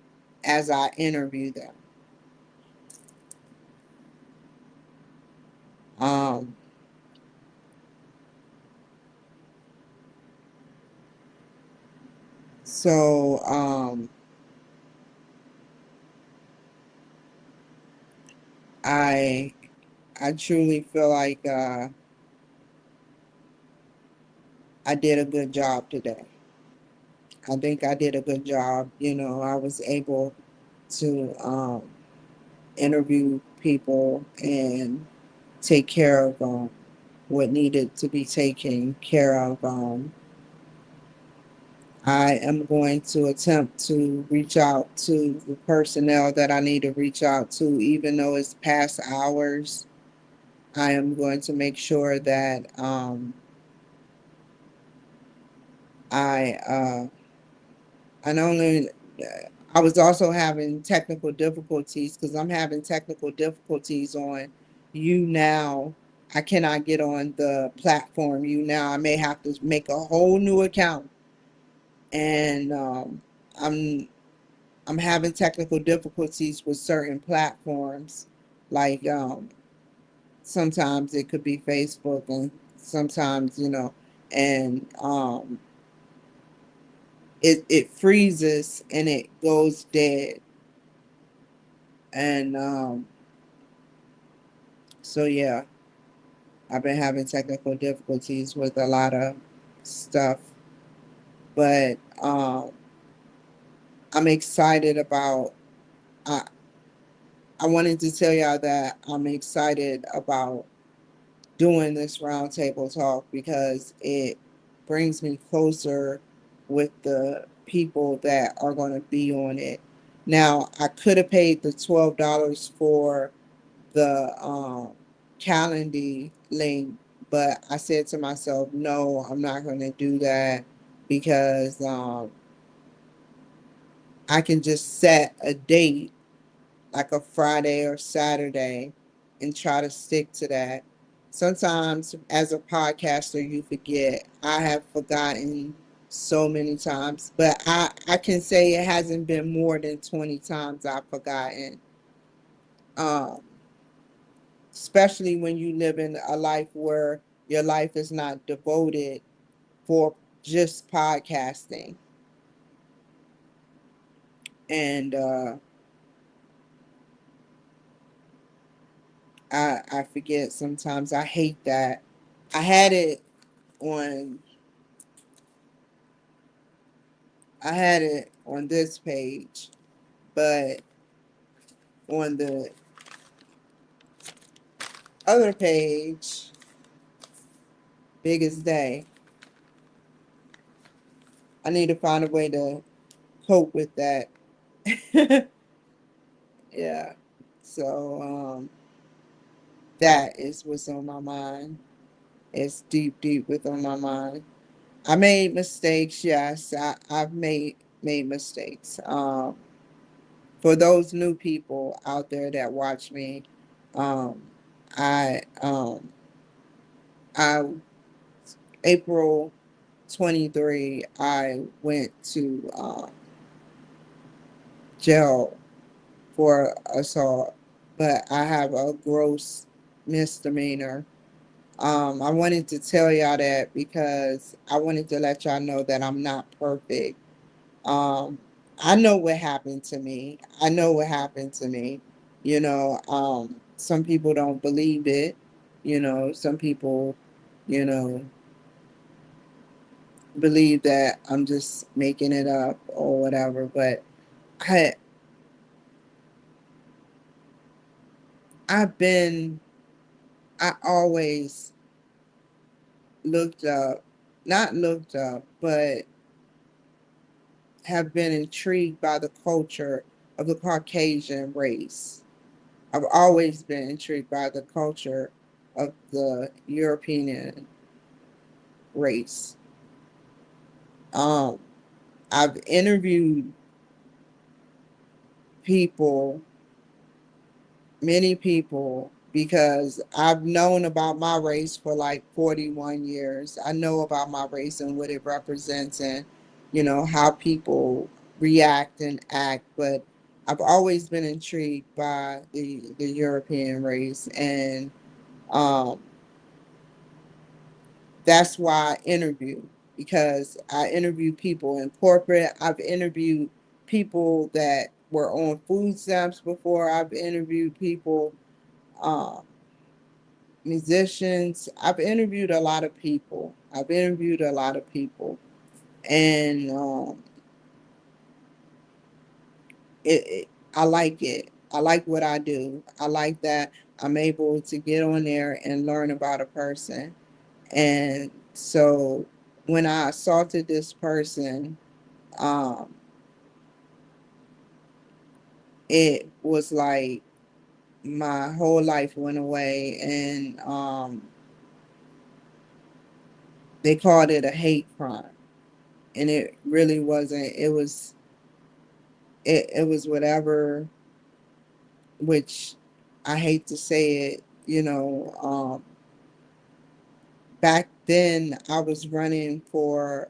as I interview them. Um, so I I truly feel like I did a good job today. I think I did a good job. You know, I was able to interview people and take care of what needed to be taken care of. I am going to attempt to reach out to the personnel that I need to reach out to, even though it's past hours. I am going to make sure that I I not only I was also having technical difficulties because I'm having technical difficulties on You Now I cannot get on the platform you now. I may have to make a whole new account, and I'm I'm having technical difficulties with certain platforms, like sometimes it could be Facebook, and sometimes and it freezes and it goes dead, and so yeah, I've been having technical difficulties with a lot of stuff, but I'm excited about. I I wanted to tell y'all that I'm excited about doing this roundtable talk because it brings me closer with the people that are going to be on it. Now, I could have paid the $12 for the Calendly link, but I said to myself, no, I'm not going to do that because I can just set a date like a Friday or Saturday and try to stick to that. Sometimes, as a podcaster, you forget. I have forgotten so many times, but I can say it hasn't been more than 20 times I've forgotten. Um, Especially when you live in a life where your life is not devoted for just podcasting. And I forget sometimes. I hate that. I had it on I had it on this page, but on the other page, biggest day, I need to find a way to cope with that. Yeah. So that is what's on my mind. It's deep, deep within my mind. I made mistakes, yes. I've made mistakes. For those new people out there that watch me, um, I I April 23, I went to jail for assault, but I have a gross misdemeanor. I wanted to tell y'all that because I wanted to let y'all know that I'm not perfect. Um, I know what happened to me. I know what happened to me. Some people don't believe it. Some people, you know, believe that I'm just making it up or whatever. But I, I've been, I always looked up, not looked up, but have been intrigued by the culture of the Caucasian race. I've always been intrigued by the culture of the European race. Um, I've interviewed people, many people, because I've known about my race for like 41 years. I know about my race and what it represents and, how people react and act. But I've always been intrigued by the European race. And um, that's why I interview, because I interview people in corporate. I've interviewed people that were on food stamps before. I've interviewed people, um, musicians. I've interviewed a lot of people. I've interviewed a lot of people, and I like it. I like what I do. I like that I'm able to get on there and learn about a person. And so when I assaulted this person, um, it was like my whole life went away, and they called it a hate crime, and it really wasn't. It was whatever, which I hate to say it, back then I was running for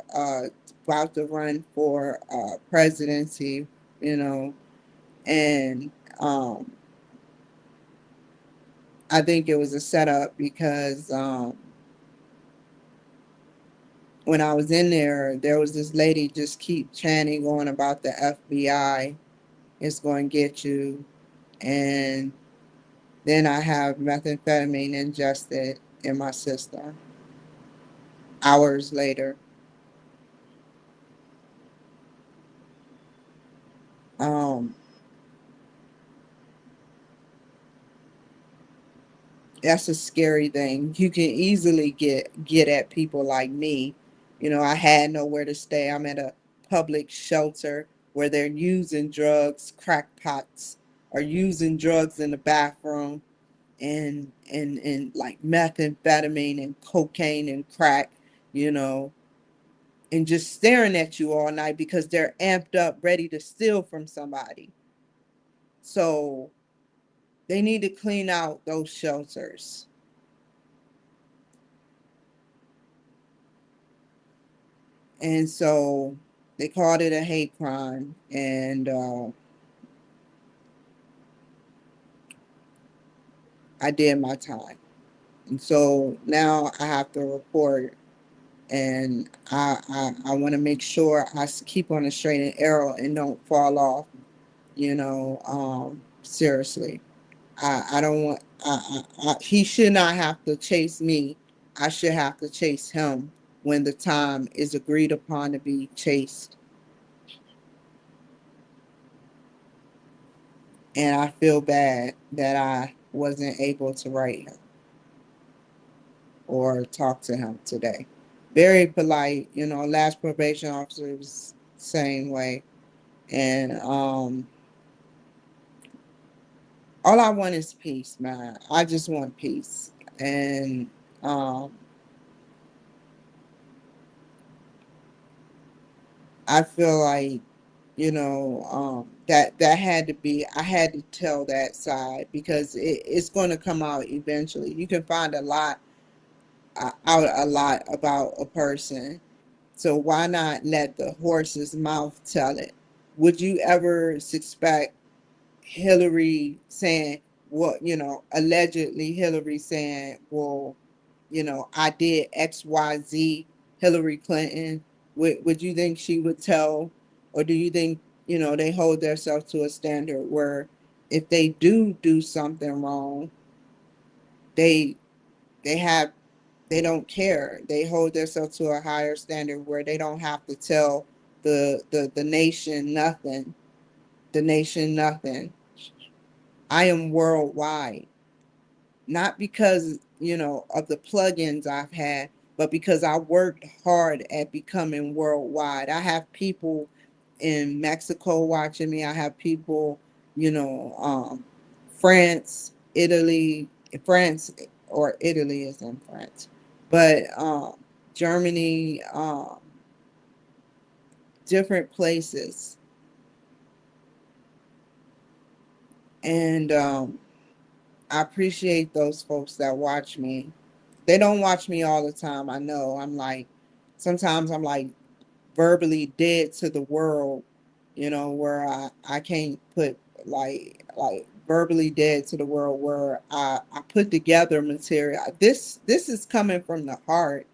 about to run for presidency, you know, and I think it was a setup because when I was in there was this lady just keep chanting on about the FBI is going to get you, and then I have methamphetamine ingested in my system hours later. Um, that's a scary thing. You can easily get at people like me. You know, I had nowhere to stay. I'm at a public shelter where they're using drugs, crackpots are using drugs in the bathroom, and like methamphetamine and cocaine and crack, you know, and just staring at you all night because they're amped up ready to steal from somebody. So they need to clean out those shelters. And so they called it a hate crime, and I did my time. And so now I have to report, and I want to make sure keep on a straight and arrow and don't fall off, seriously. I don't want, he should not have to chase me. I should have to chase him when the time is agreed upon to be chased. And I feel bad that I wasn't able to write him or talk to him today. Very polite, last probation officer was the same way. And all I want is peace, man. I just want peace. And um, I feel like, that had to be, I had to tell that side because it's going to come out eventually. You can find out a lot about a person. So why not let the horse's mouth tell it? Would you ever suspect Hillary saying, well, allegedly Hillary saying, well, I did XYZ, Hillary Clinton? Would you think she would tell, or do you think, they hold themselves to a standard where if they do something wrong, they they have they don't care. They hold themselves to a higher standard where they don't have to tell the nation nothing. The nation nothing. I am worldwide. Not because, of the plugins I've had, but because I worked hard at becoming worldwide. I have people in Mexico watching me. I have people, France, Italy, France or Italy is in France, but Germany, different places. And I appreciate those folks that watch me. They don't watch me all the time. I know. Sometimes I'm like verbally dead to the world, where I can't put like verbally dead to the world where I put together material. This is coming from the heart.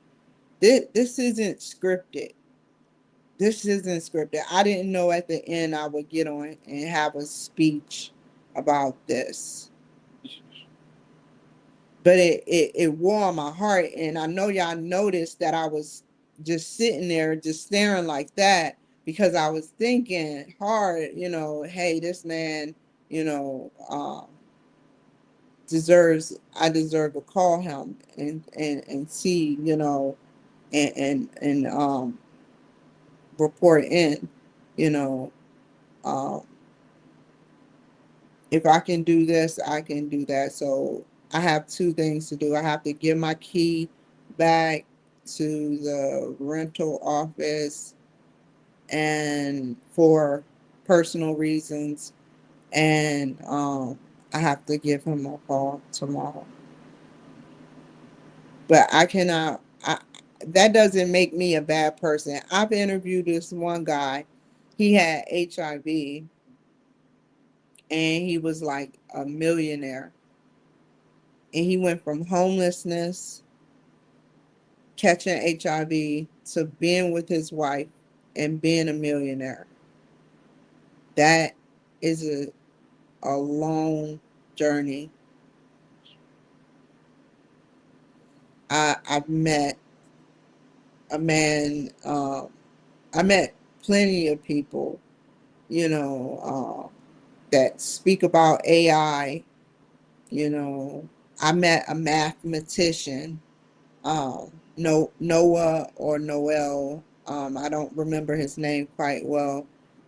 This isn't scripted. This isn't scripted. I didn't know at the end I would get on and have a speech about this, but it warmed my heart. And I know y'all noticed that I was just sitting there just staring like that because I was thinking hard, hey, this man, you know um I deserve to call him and see, and report in, you know um if I can do this, I can do that. So I have two things to do. I have to give my key back to the rental office and for personal reasons, and I have to give him a call tomorrow. But I cannot I, that doesn't make me a bad person. I've interviewed this one guy. He had HIV and he was like a millionaire. And he went from homelessness, catching HIV, to being with his wife and being a millionaire. That is a long journey. I've met a man, I met plenty of people, you know, that speak about AI. You know, I met a mathematician, no Noah or Noel. I don't remember his name quite well,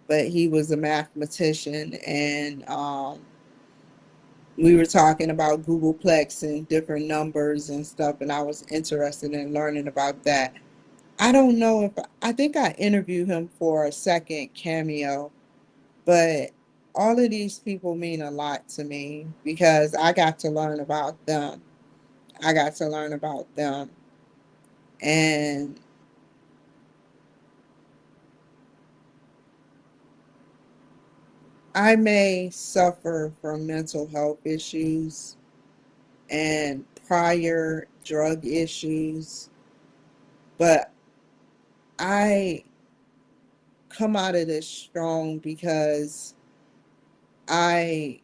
but he was a mathematician, and we were talking about Googleplex and different numbers and stuff, and I was interested in learning about that. I don't know if I think I interviewed him for a second cameo, but all of these people mean a lot to me because I got to learn about them. I got to learn about them. And I may suffer from mental health issues and prior drug issues, but I come out of this strong because I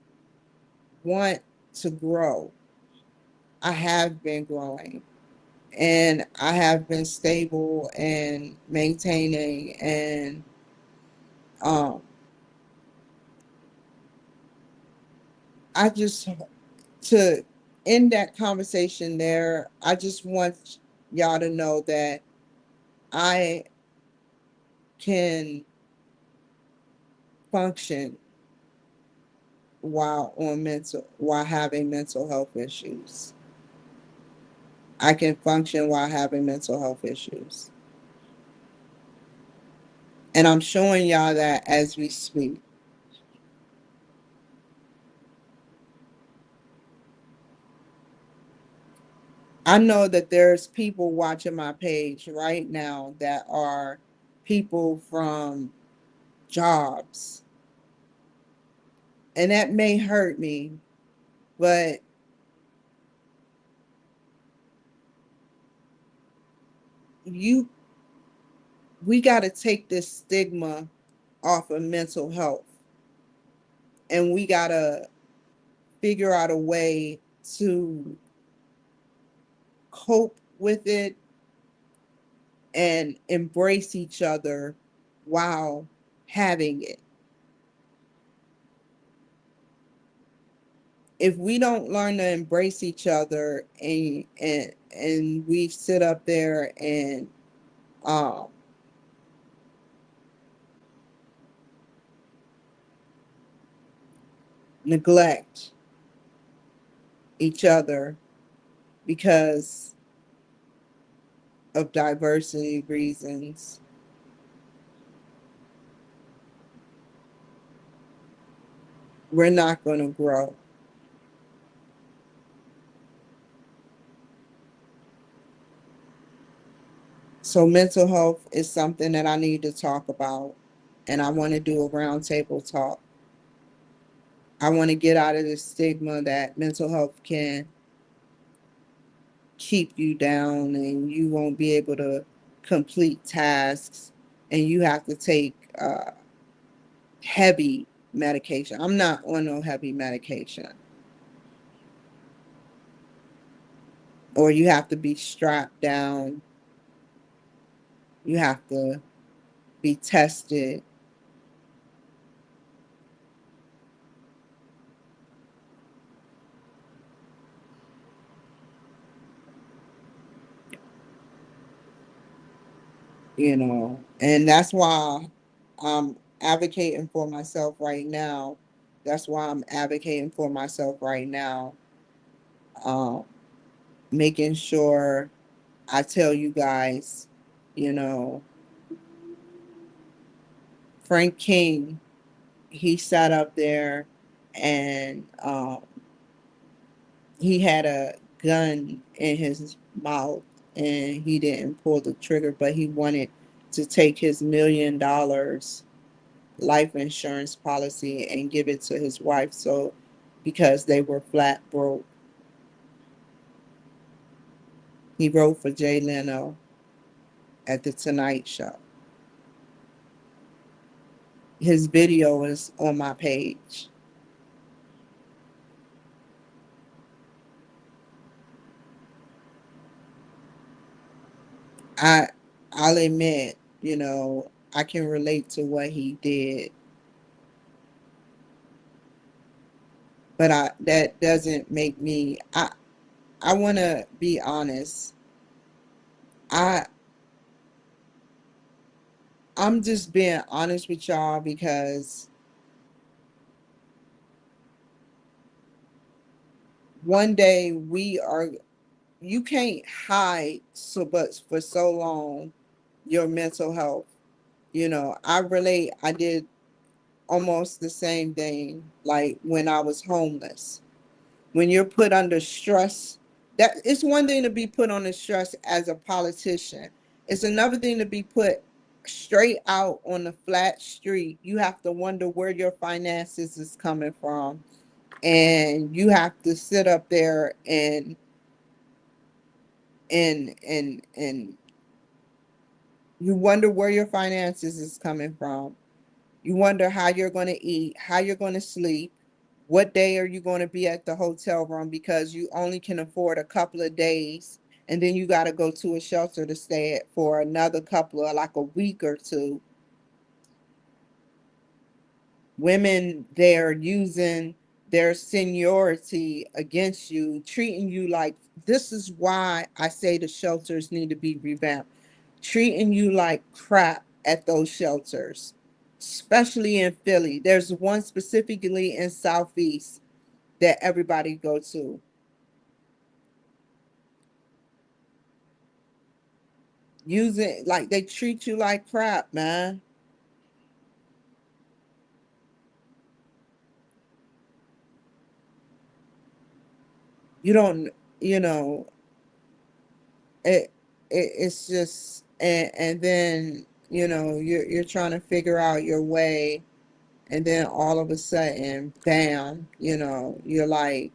want to grow. I have been growing and I have been stable and maintaining, and um I just, to end that conversation there, I just want y'all to know that I can function while having mental health issues. I can function while having mental health issues. And I'm showing y'all that as we speak. I know that there's people watching my page right now that are people from jobs. And that may hurt me, but you we got to take this stigma off of mental health, and we got to figure out a way to cope with it and embrace each other while having it. If we don't learn to embrace each other, and we sit up there and um, neglect each other because of diversity reasons, we're not going to grow. So mental health is something that I need to talk about, and I want to do a roundtable talk. I want to get out of the stigma that mental health can keep you down and you won't be able to complete tasks, and you have to take heavy medication. I'm not on no heavy medication. Or you have to be strapped down. You have to be tested. And that's why I'm advocating for myself right now. That's why I'm advocating for myself right now. Um, Making sure I tell you guys, you know, Frank King, he sat up there and he had a gun in his mouth and he didn't pull the trigger, but he wanted to take his $1 million life insurance policy and give it to his wife. So, because they were flat broke, he wrote for Jay Leno at the Tonight Show. His video is on my page. I I'll admit, I can relate to what he did, but that doesn't make me. I want to be honest. I I'm just being honest with y'all because one day we are. You can't hide so much for so long your mental health. I relate. I did almost the same thing like when I was homeless. When you're put under stress, that it's one thing to be put under stress as a politician. It's another thing to be put straight out on the flat street. You have to wonder where your finances is coming from. And you have to sit up there and you wonder where your finances is coming from. You wonder how you're going to eat, how you're going to sleep, what day are you going to be at the hotel room because you only can afford a couple of days, and then you got to go to a shelter to stay at for another couple of like a week or two. Women, they're using their seniority against you, treating you like, this is why I say the shelters need to be revamped, treating you like crap at those shelters, especially in Philly. There's one specifically in Southeast that everybody go to. Using like they treat you like crap, man. You don't, you know, it, it's just, and then you're trying to figure out your way, and then all of a sudden, bam, you're like,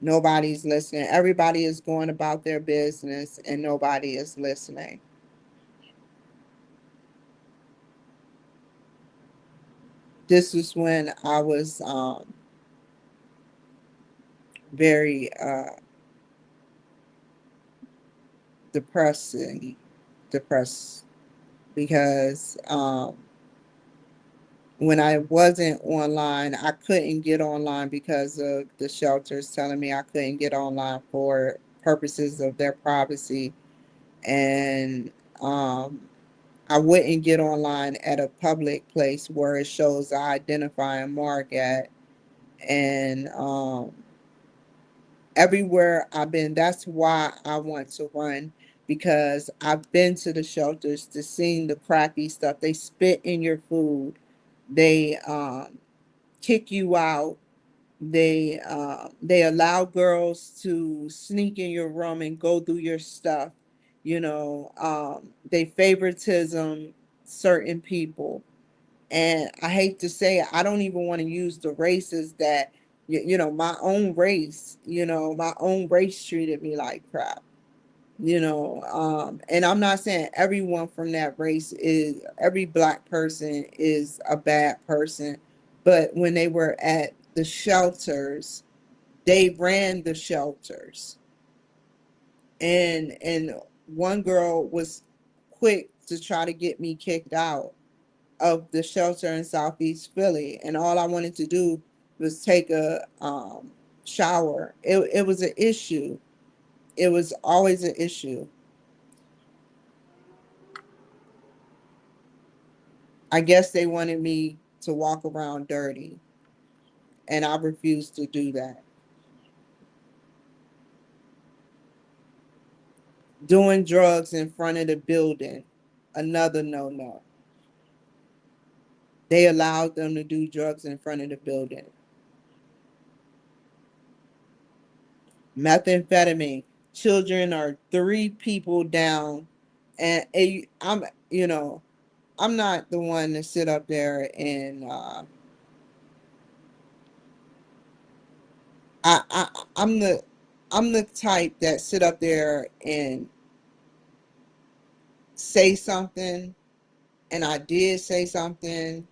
nobody's listening. Everybody is going about their business, and nobody is listening. This is when I was very depressing, depressed because when I wasn't online, I couldn't get online because of the shelters telling me I couldn't get online for purposes of their privacy. And um, I wouldn't get online at a public place where it shows the identifying mark at. And everywhere I've been, that's why I want to run, because I've been to the shelters to see the crappy stuff. They spit in your food. They kick you out. They allow girls to sneak in your room and go through your stuff. They favoritism certain people, and I hate to say it, I don't even want to use the races that my own race. My own race treated me like crap. And I'm not saying everyone from that race is, every black person is a bad person, but when they were at the shelters, they ran the shelters, and one girl was quick to try to get me kicked out of the shelter in Southeast Philly, and all I wanted to do was take a shower. It was an issue. It was always an issue. I guess they wanted me to walk around dirty, and I refused to do that. Doing drugs in front of the building, another no no. They allowed them to do drugs in front of the building. Methamphetamine. children are 3 people down, and I'm, I'm not the one to sit up there and I'm the type that sit up there and say something, and I did say something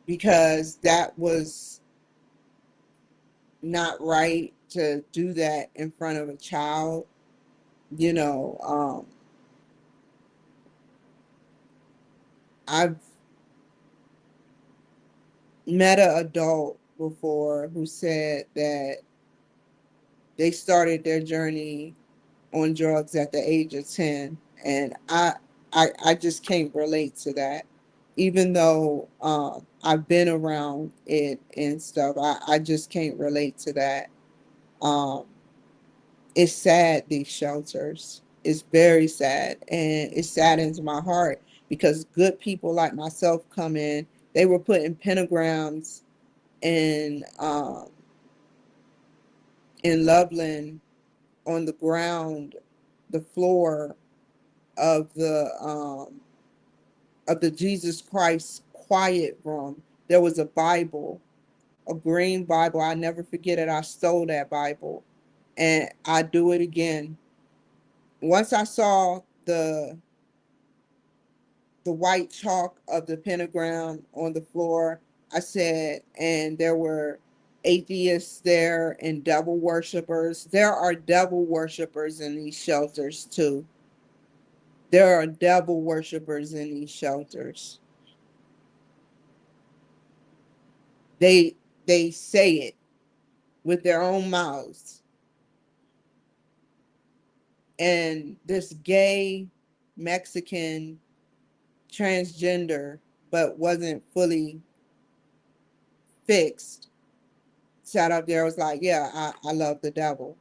because that was not right to do that in front of a child. You know, I've met an adult before who said that they started their journey on drugs at the age of 10, and I just can't relate to that. Even though I've been around it and stuff, I just can't relate to that. Um, it's sad, these shelters. It's very sad, and it saddens my heart because good people like myself come in. They were putting pentagrams in in Loveland on the ground, the floor of the Jesus Christ quiet room. There was a Bible, a green Bible. I never forget it. I stole that Bible, and I do it again. Once I saw the white chalk of the pentagram on the floor, I said, and there were atheists there and devil worshippers. There are devil worshippers in these shelters too. There are devil worshippers in these shelters. They they say it with their own mouths. And this gay Mexican transgender but wasn't fully fixed sat up there was like, yeah, I love the devil.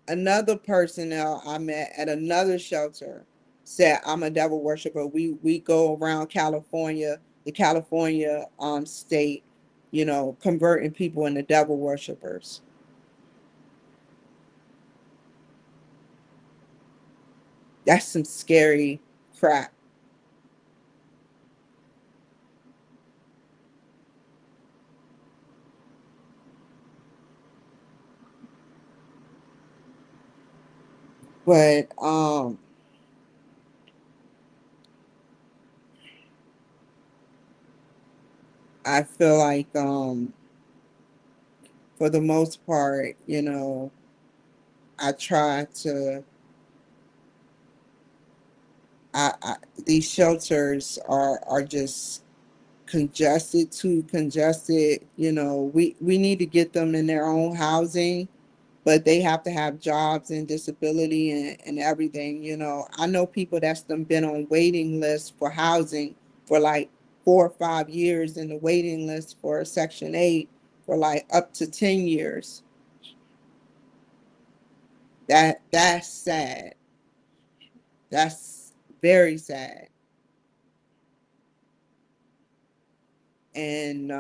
Another personnel I met at another shelter said, I'm a devil worshiper. We go around California, the California state, converting people into devil worshipers. That's some scary crap. But I feel like for the most part, I try to I these shelters are just congested, too congested. We need to get them in their own housing, but they have to have jobs and disability and everything. I know people that's been on waiting lists for housing for like 4 or 5 years, in the waiting list for Section 8 for like up to 10 years. That's sad. That's very sad. And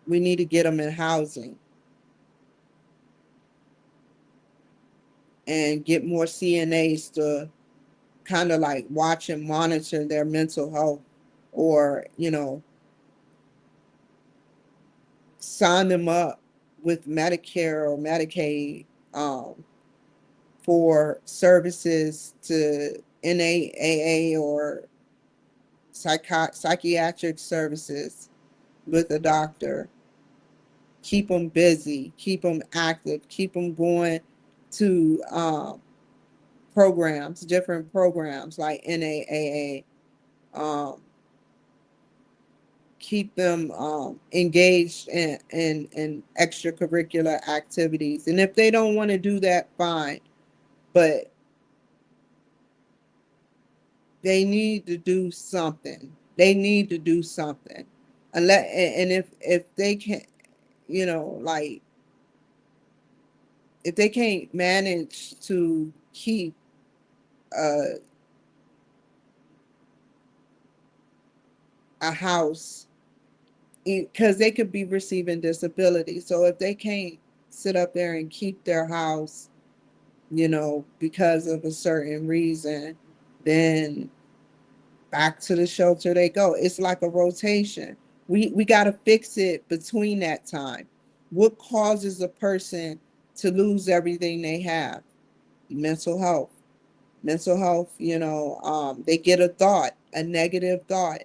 we need to get them in housing and get more CNAs to kind of like watch and monitor their mental health, or sign them up with Medicare or Medicaid, for services to NAAA or psychiatric services with a doctor. Keep them busy, keep them active, keep them going to programs, different programs like NAAA. Um, Keep them engaged in extracurricular activities. And if they don't want to do that, fine. But they need to do something. They need to do something. And if they can't, like if they can't manage to keep a, a house because they could be receiving disability. So if they can't sit up there and keep their house, because of a certain reason, then back to the shelter they go. It's like a rotation. We got to fix it between that time. What causes a person to lose everything they have? Mental health. Mental health, they get a thought, a negative thought.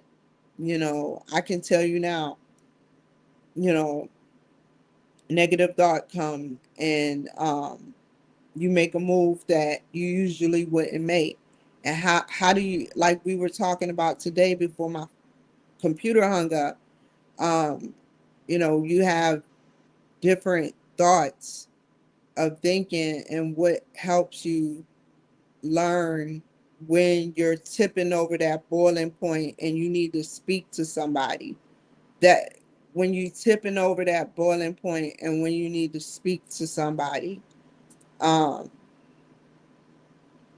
I can tell you now, you know, negative thought come and you make a move that you usually wouldn't make. And how do you, like we were talking about today before my computer hung up, um, you have different thoughts of thinking, and what helps you learn when you're tipping over that boiling point and you need to speak to somebody. That when you tipping over that boiling point and when you need to speak to somebody, um,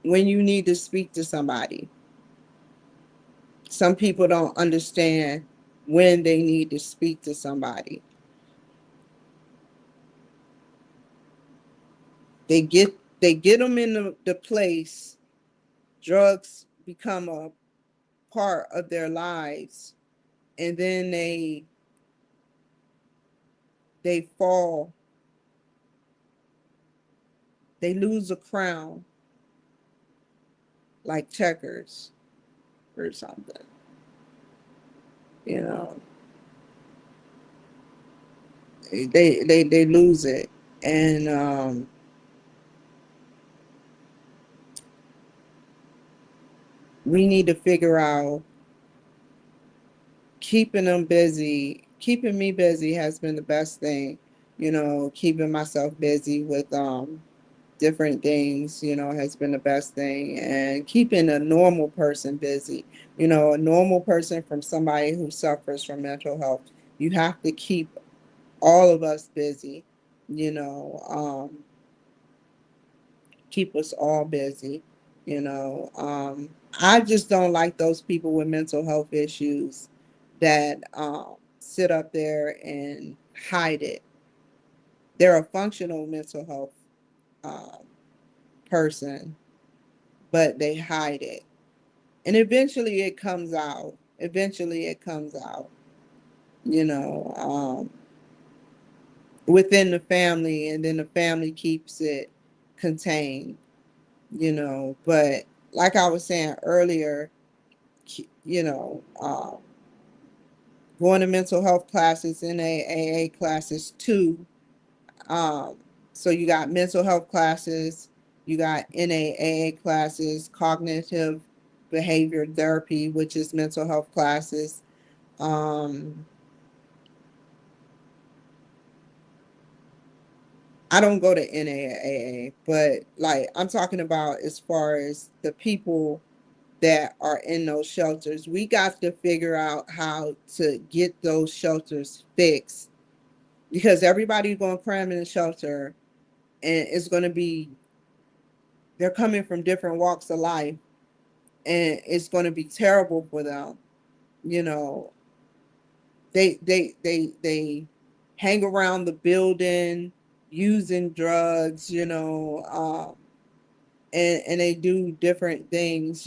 when you need to speak to somebody, some people don't understand when they need to speak to somebody. They get them in the place. Drugs become a part of their lives, and then they fall. They lose a crown like checkers or something. You know, they lose it, and we need to figure out keeping them busy. Keeping me busy has been the best thing. Keeping myself busy with different things, has been the best thing. And keeping a normal person busy, a normal person from somebody who suffers from mental health. You have to keep all of us busy, you know, um, keep us all busy, you know. I just don't like those people with mental health issues that sit up there and hide it. They're a functional mental health um, person, but they hide it. And eventually it comes out. Eventually it comes out, you know, within the family, and then the family keeps it contained, But like I was saying earlier, going to mental health classes, NAAA classes too. Um, so you got mental health classes, you got NAAA classes, cognitive behavior therapy, which is mental health classes. Um, I don't go to NAAA, but like I'm talking about as far as the people that are in those shelters. We got to figure out how to get those shelters fixed, because everybody's going to cram in a shelter, and it's going to be, they're coming from different walks of life, and it's going to be terrible for them. You know, they hang around the building using drugs, and they do different things,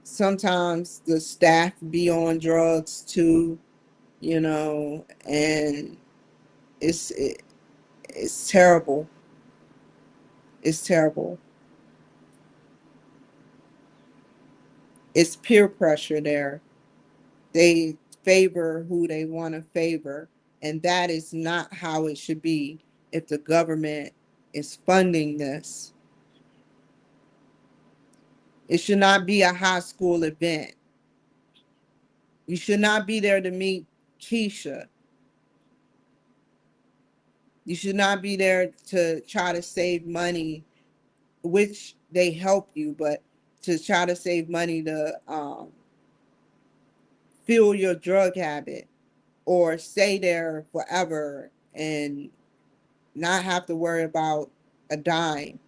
sometimes the staff be on drugs too, and it's it, it's terrible. It's terrible. It's peer pressure there. They favor who they want to favor, and that is not how it should be. If the government is funding this, it should not be a high school event. You should not be there to meet Keisha. You should not be there to try to save money, which they help you, but to try to save money to fuel your drug habit, or stay there forever and not have to worry about a dime.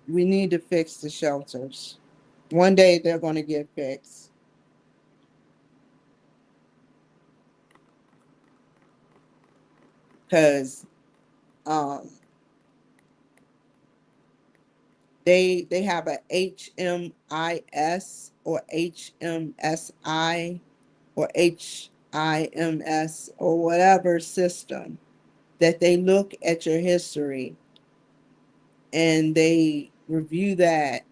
We need to fix the shelters. One day they're going to get fixed because um, they have a HMIS or HMSI or HIMS or whatever system that they look at your history and they review that.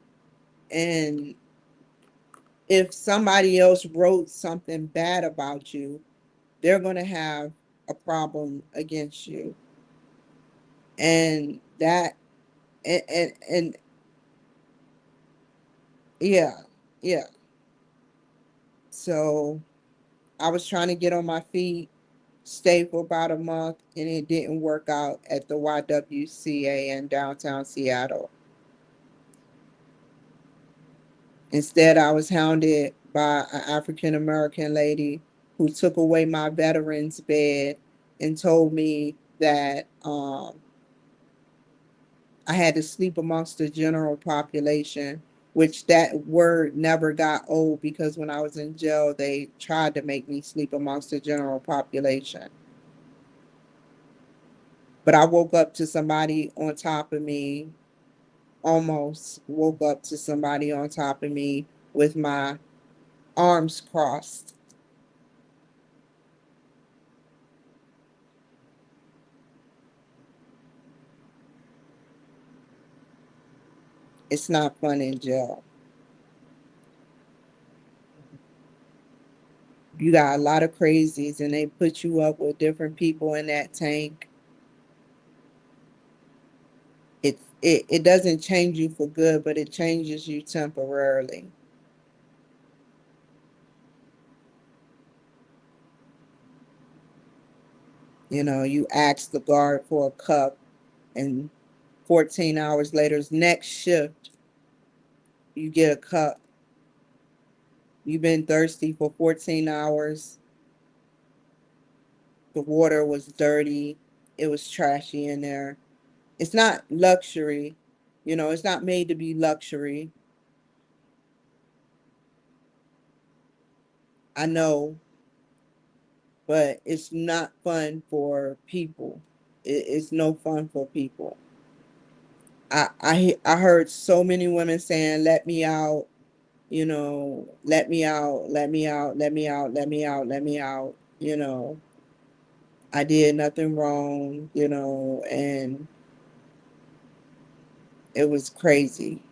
And if somebody else wrote something bad about you, they're going to have a problem against you. And that, and yeah, yeah. So I was trying to get on my feet, stay for about a month, and it didn't work out at the YWCA in downtown Seattle. Instead, I was hounded by an African American lady who took away my veterans bed and told me that I had to sleep amongst the general population, which that word never got old because when I was in jail, they tried to make me sleep amongst the general population. But I woke up to somebody on top of me, almost woke up to somebody on top of me with my arms crossed. It's not fun in jail. You got a lot of crazies and they put you up with different people in that tank. It doesn't change you for good, but it changes you temporarily. You know, you ask the guard for a cup and 14 hours later's next shift, you get a cup. You've been thirsty for 14 hours. The water was dirty. It was trashy in there. It's not luxury. You know, it's not made to be luxury. I know, but it's not fun for people. It's no fun for people. I heard so many women saying, "Let me out," you know, "Let me out, let me out, let me out, let me out, let me out." You know, I did nothing wrong, you know, and it was crazy.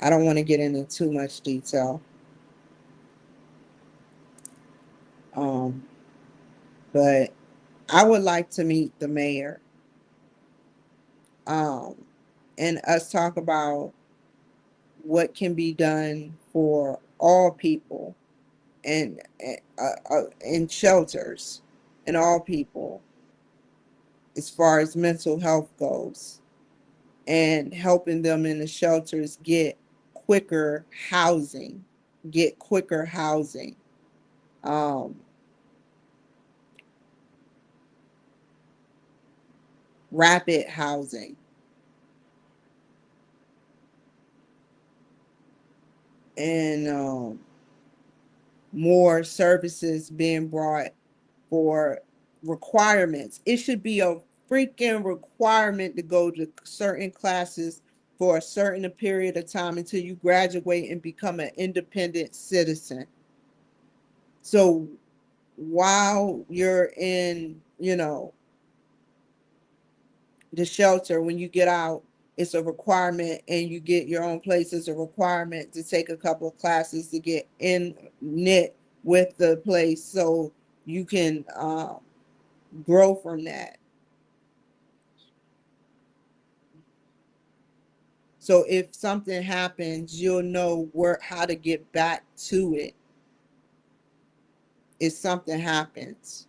I don't want to get into too much detail, um, but I would like to meet the mayor, um, and us talk about what can be done for all people and in shelters and all people as far as mental health goes and helping them in the shelters quicker housing get quicker housing, um, rapid housing, and more services being brought for requirements. It should be a freaking requirement to go to certain classes for a certain period of time until you graduate and become an independent citizen. So while you're in, you know, the shelter, when you get out, it's a requirement, and you get your own place. It's a requirement to take a couple of classes to get in knit with the place so you can grow from that. So if something happens, you'll know where how to get back to it if something happens.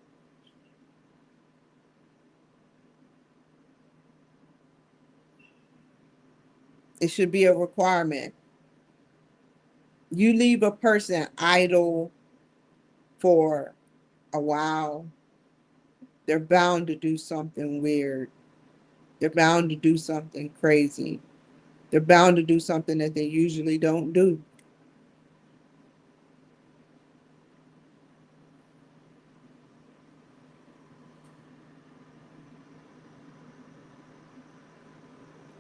It should be a requirement. You leave a person idle for a while, they're bound to do something weird. They're bound to do something crazy. They're bound to do something that they usually don't do.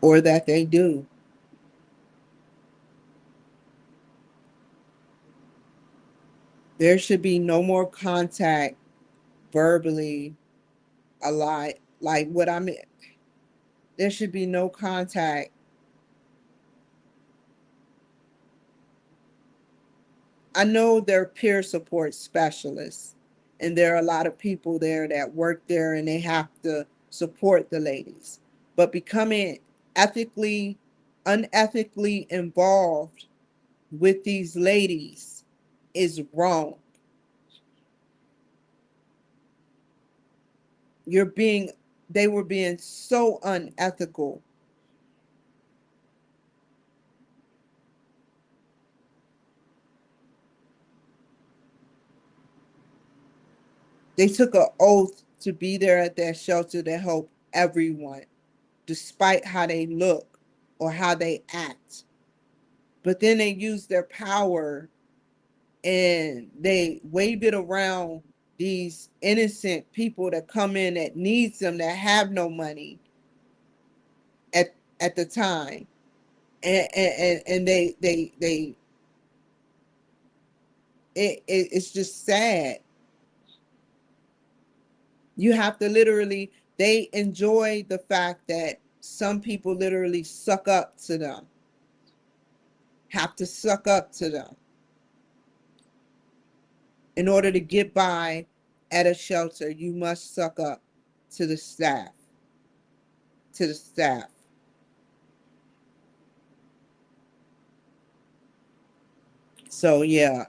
Or that they do. There should be no more contact verbally a lot. Like what I mean, there should be no contact. I know they're peer support specialists, and there are a lot of people there that work there and they have to support the ladies. But becoming ethically, unethically involved with these ladies is wrong. You're being, they were being so unethical. They took an oath to be there at that shelter to help everyone, despite how they look or how they act. But then they use their power and they wave it around these innocent people that come in that needs them, that have no money at the time. And they it's just sad. You have to literally, they enjoy the fact that some people literally suck up to them, have to suck up to them in order to get by at a shelter. You must suck up to the staff, to the staff. So yeah,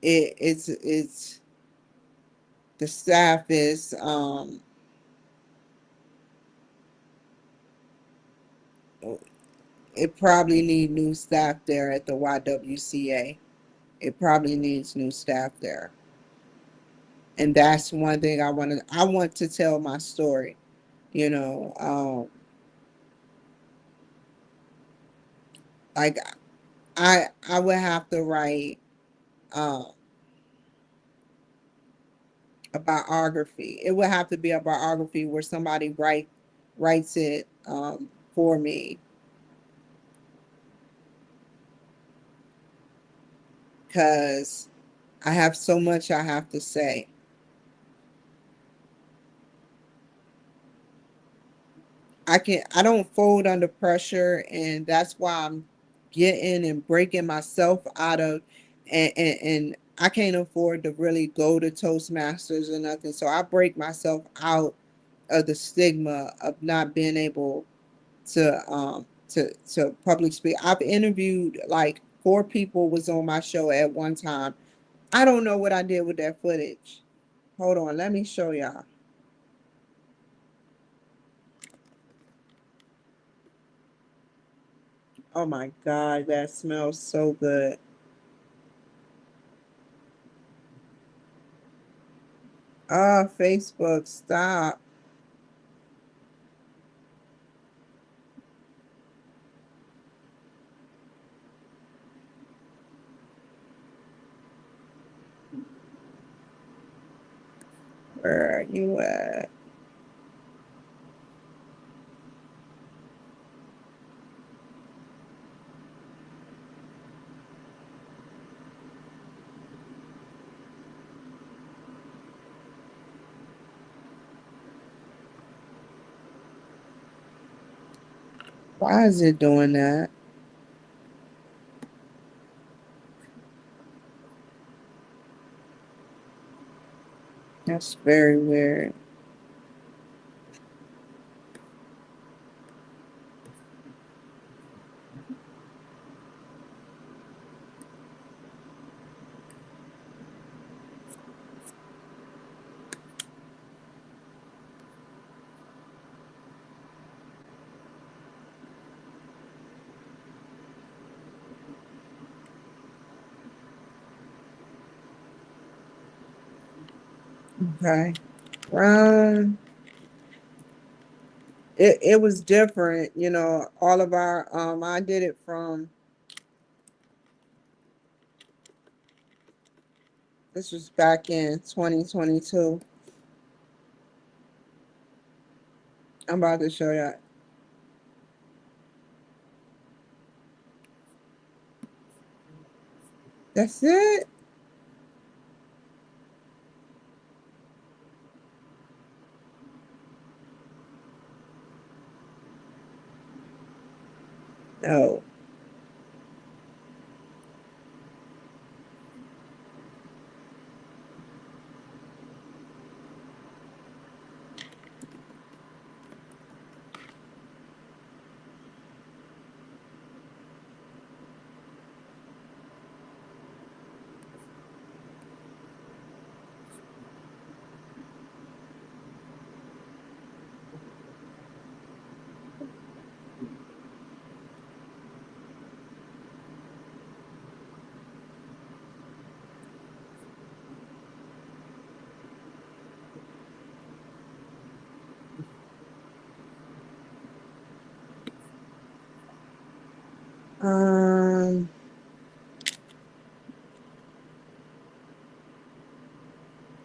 it's the staff is it probably need new staff there at the YWCA. It probably needs new staff there. And that's one thing I want to tell my story, you know. Like I would have to write um a biography. It would have to be a biography where somebody writes it for me, because I have so much I have to say. I don't fold under pressure, and that's why I'm getting and breaking myself out of, and I can't afford to really go to Toastmasters or nothing. So I break myself out of the stigma of not being able to public speak. I've interviewed like 4 people was on my show at one time. I don't know what I did with that footage. Hold on, let me show y'all. Oh my God, that smells so good. Ah, Facebook, stop. Where are you at? Why is it doing that? That's very weird. Okay. Run. it was different, you know, all of our, I did it from, this was back in 2022. I'm about to show you. That's it. No. Um,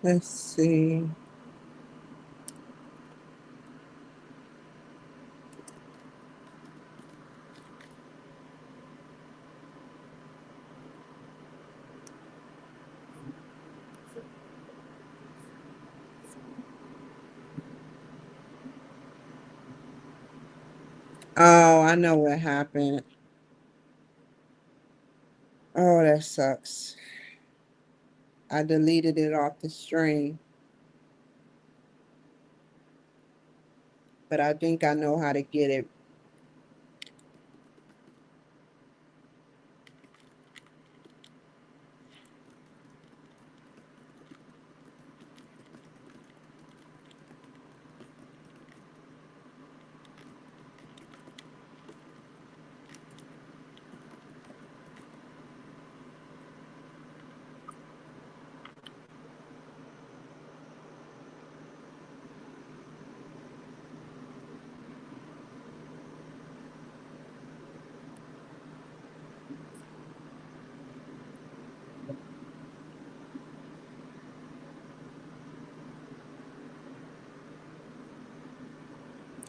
let's see. Oh, I know what happened. Oh, that sucks. I deleted it off the string, but I think I know how to get it.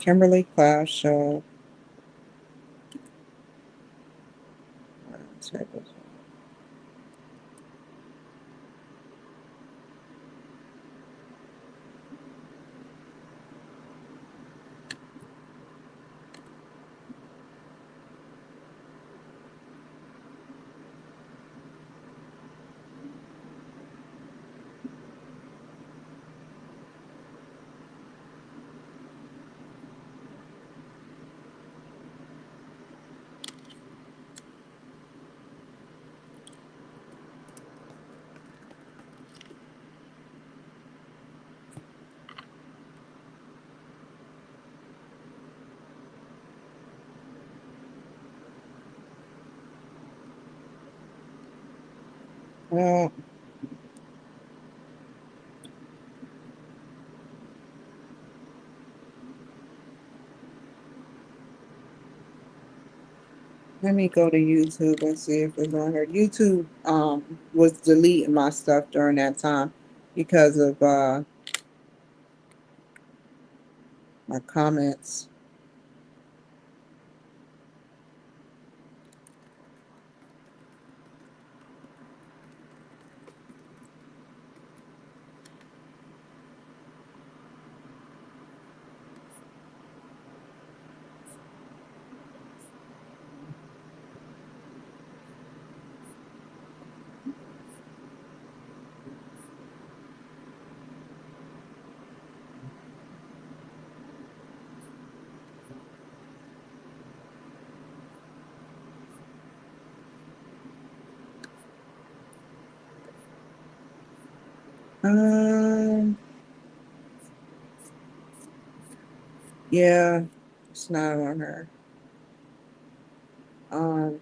Kimberly Cloud Show. Well, let me go to YouTube and see if it's on here. YouTube was deleting my stuff during that time because of my comments. Um, yeah, it's not on her.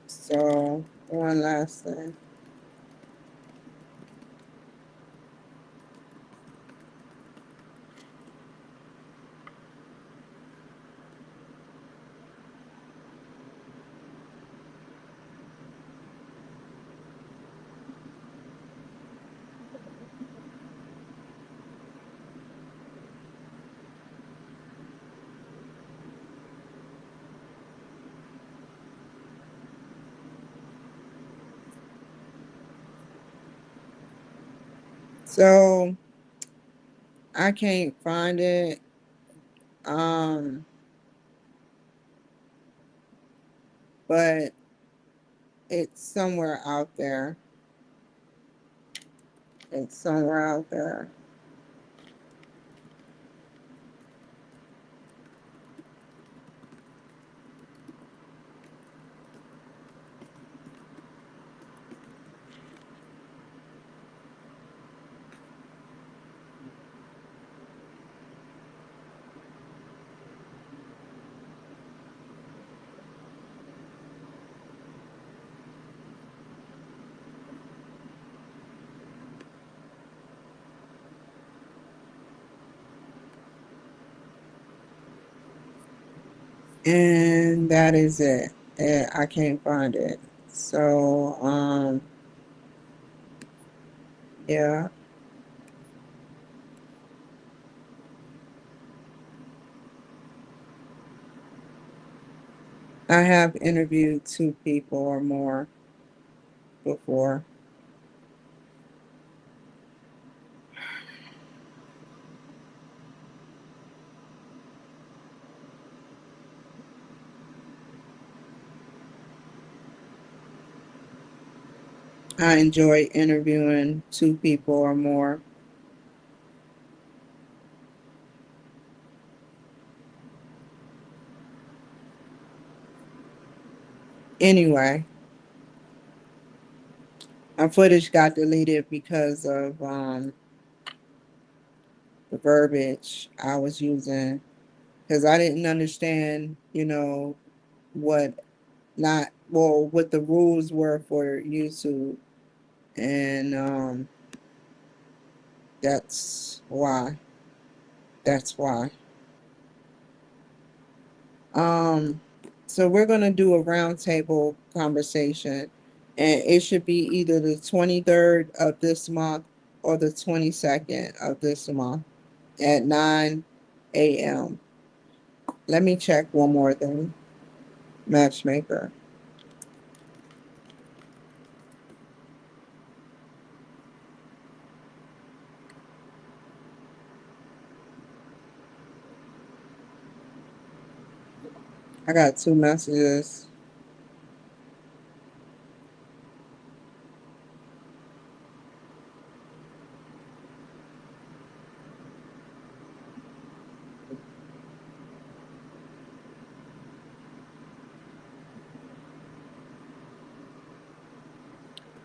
So one last thing. So I can't find it. Um, but it's somewhere out there. It's somewhere out there. And that is it. I can't find it. So, yeah, I have interviewed two people or more before. I enjoy interviewing two people or more. Anyway, my footage got deleted because of the verbiage I was using because I didn't understand, what not well what the rules were for YouTube, and that's why. That's why. Um, so we're gonna do a roundtable conversation, and it should be either the 23rd of this month or the 22nd of this month at 9 a.m. Let me check one more thing. Matchmaker. I got two messages.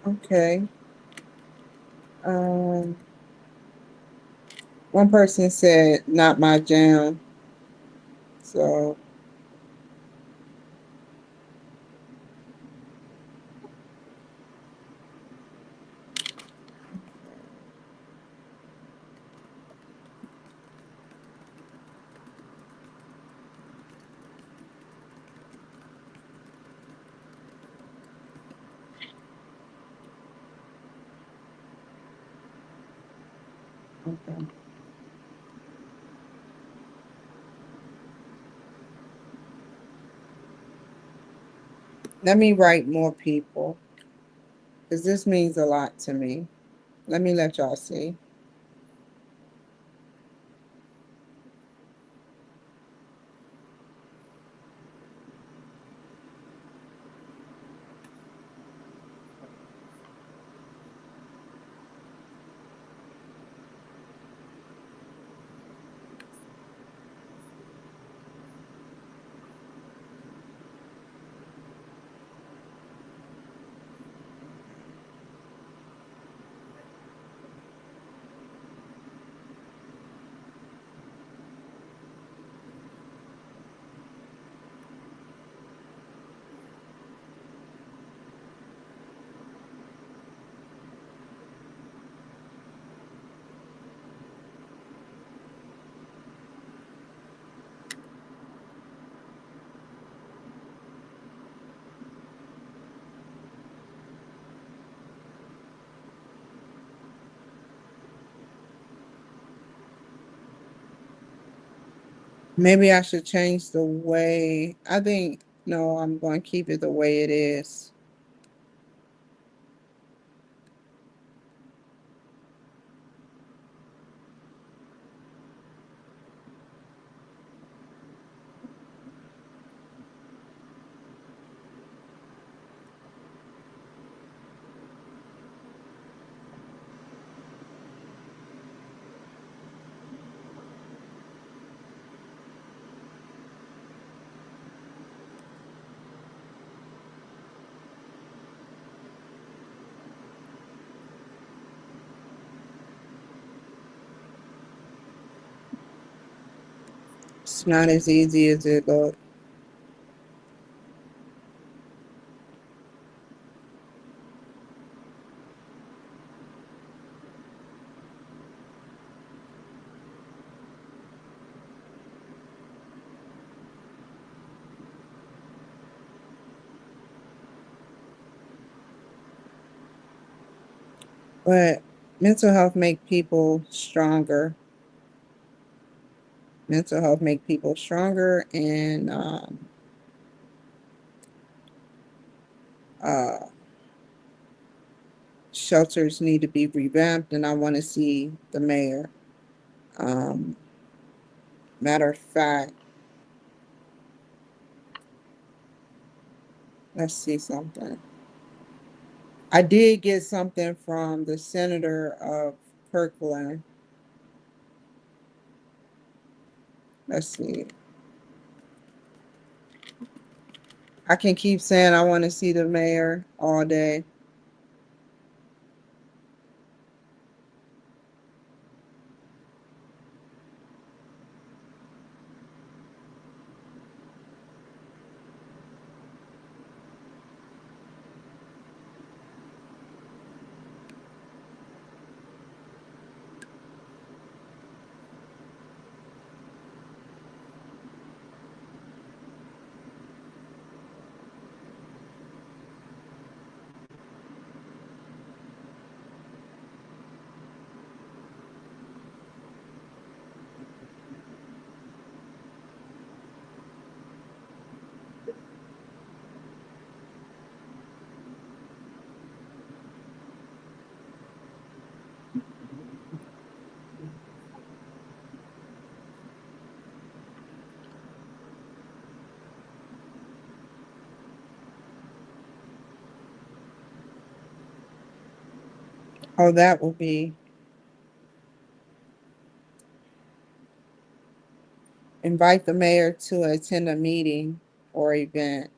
Okay. Um, one person said not my jam. So okay. Let me write more people because this means a lot to me. Let me let y'all see. Maybe I should change the way. I think, no, I'm going to keep it the way it is. It's not as easy as it looks. But mental health make people stronger. Mental health make people stronger, and uh, shelters need to be revamped. And I want to see the mayor. Um, Matter of fact, let's see something. I did get something from the senator of Kirkland. Let's see. I can keep saying I want to see the mayor all day. Oh, that will be invite the mayor to attend a meeting or event.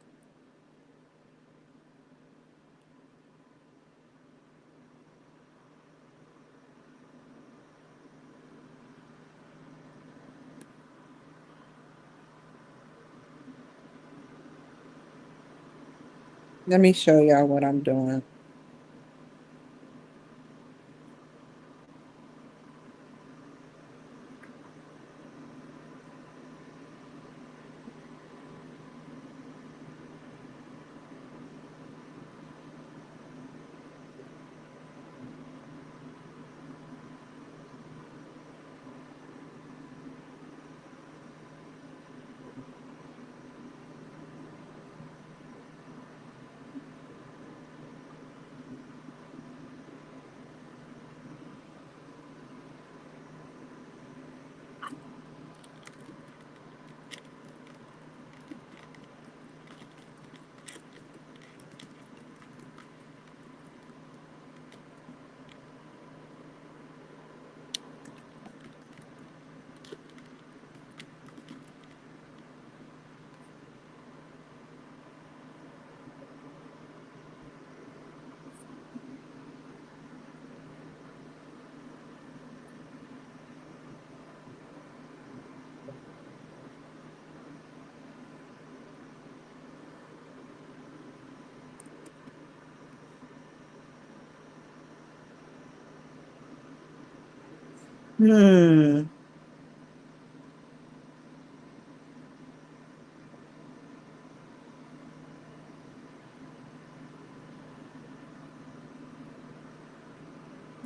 Let me show y'all what I'm doing. Hmm.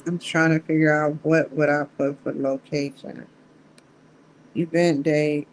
I'm trying to figure out what would I put for location. Event date.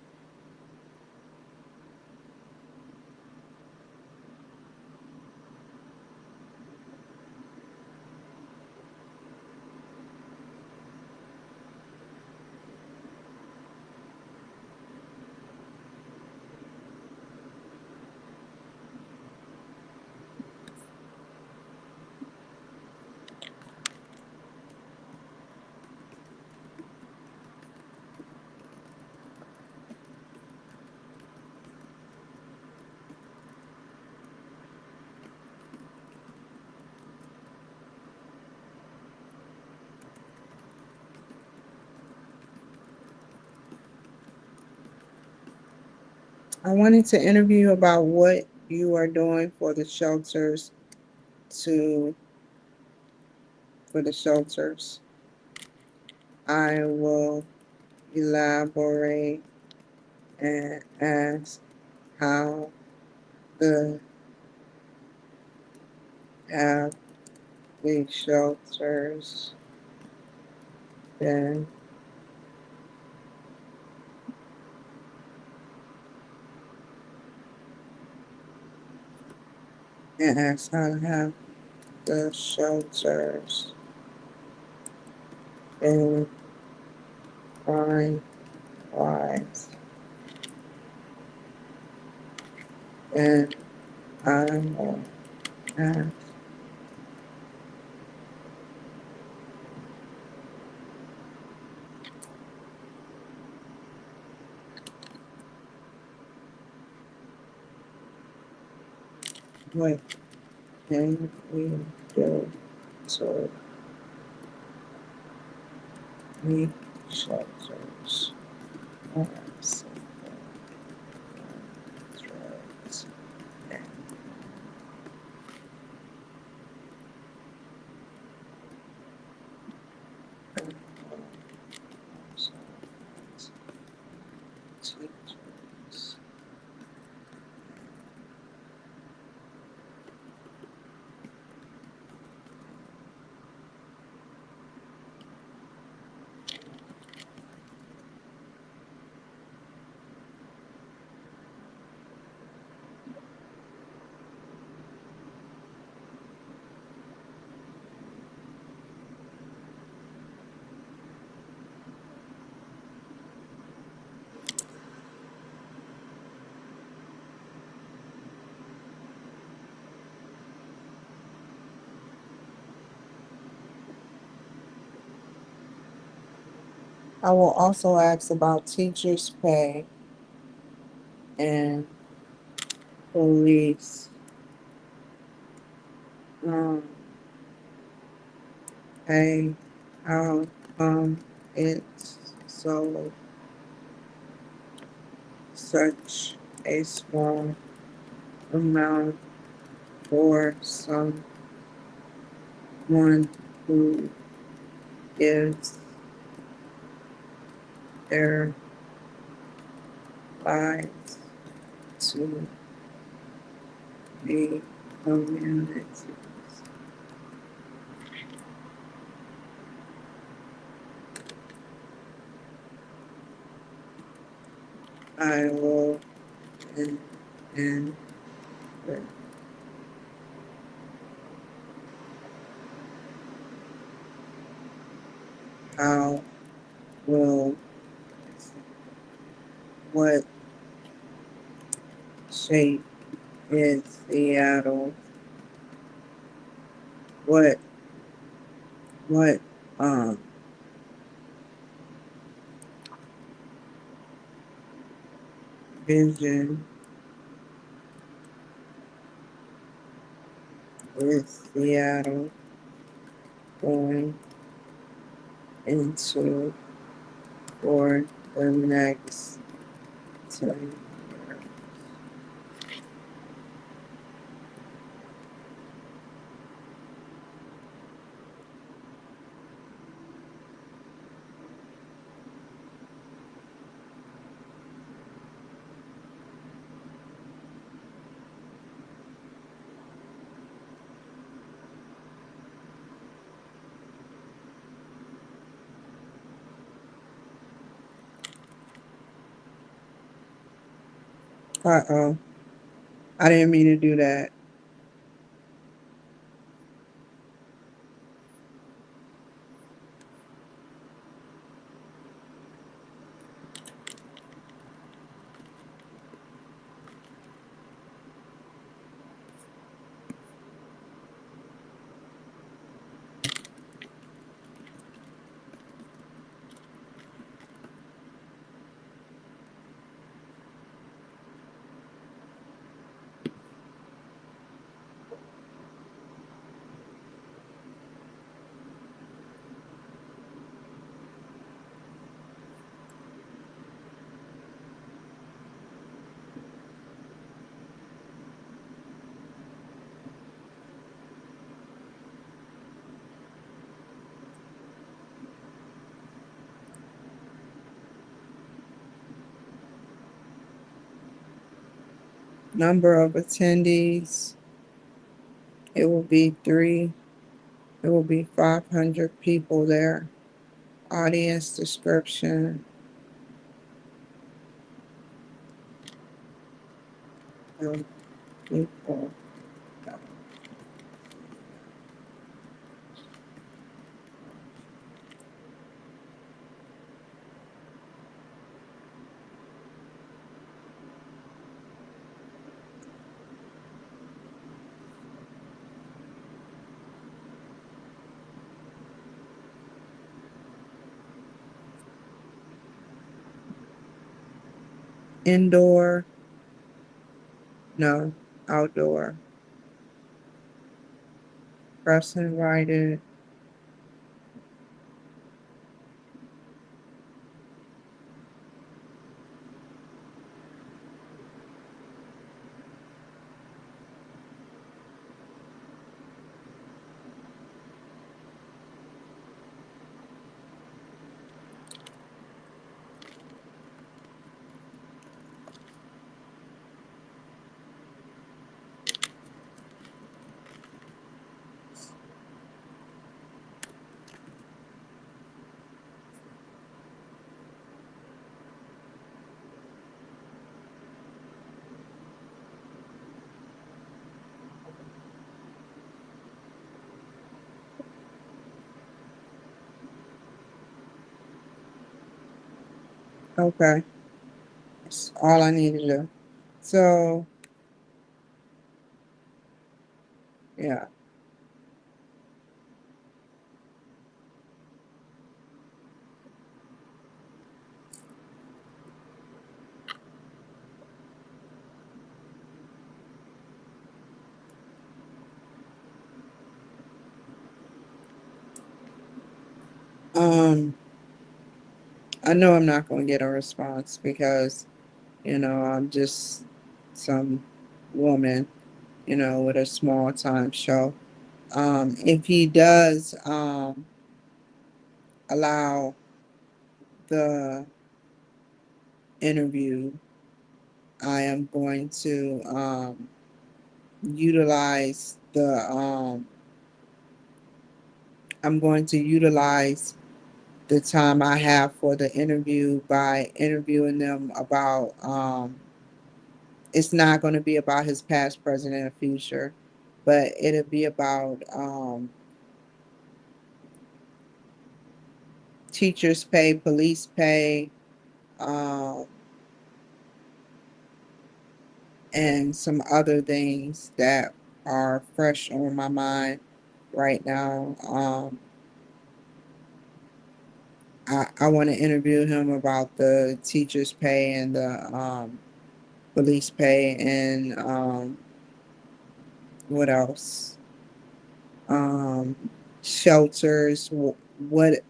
I wanted to interview about what you are doing for the shelters to for the shelters. I will elaborate and ask how the have the shelters been and ask how have the shelters been crime wise, and I will ask what can we do to make shelters more safer from drugs and criminal substances, teachers. I will also ask about teachers' pay and police um, pay. How it's so such a small amount for someone who gives their lives to the community. I will and, and how will what shape is Seattle? What what um vision is Seattle going into for the next 10 years? Uh-oh. I didn't mean to do that. Number of attendees, it will be three. It will be 500 people there. Audience description. People. Indoor. No. Outdoor. Press invited. Okay. That's all I need to do. So, yeah. Um, I know I'm not going to get a response because, I'm just some woman, with a small time show. If he does allow the interview, I am going to utilize the I'm going to utilize the time I have for the interview by interviewing them about it's not going to be about his past, present, and future, but it'll be about teachers' pay, police pay, um, and some other things that are fresh on my mind right now. I want to interview him about the teachers' pay and the police pay and what else? Um, Shelters, what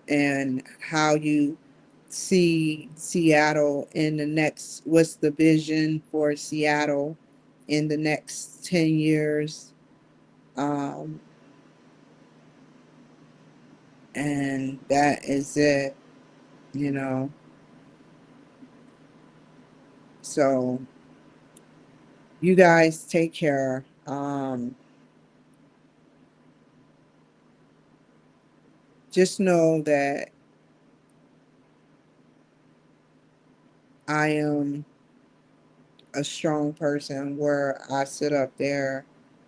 and how you see Seattle in the next, what's the vision for Seattle in the next 10 years? Um, and that is it, you know. So you guys take care. Just know that I am a strong person where I sit up there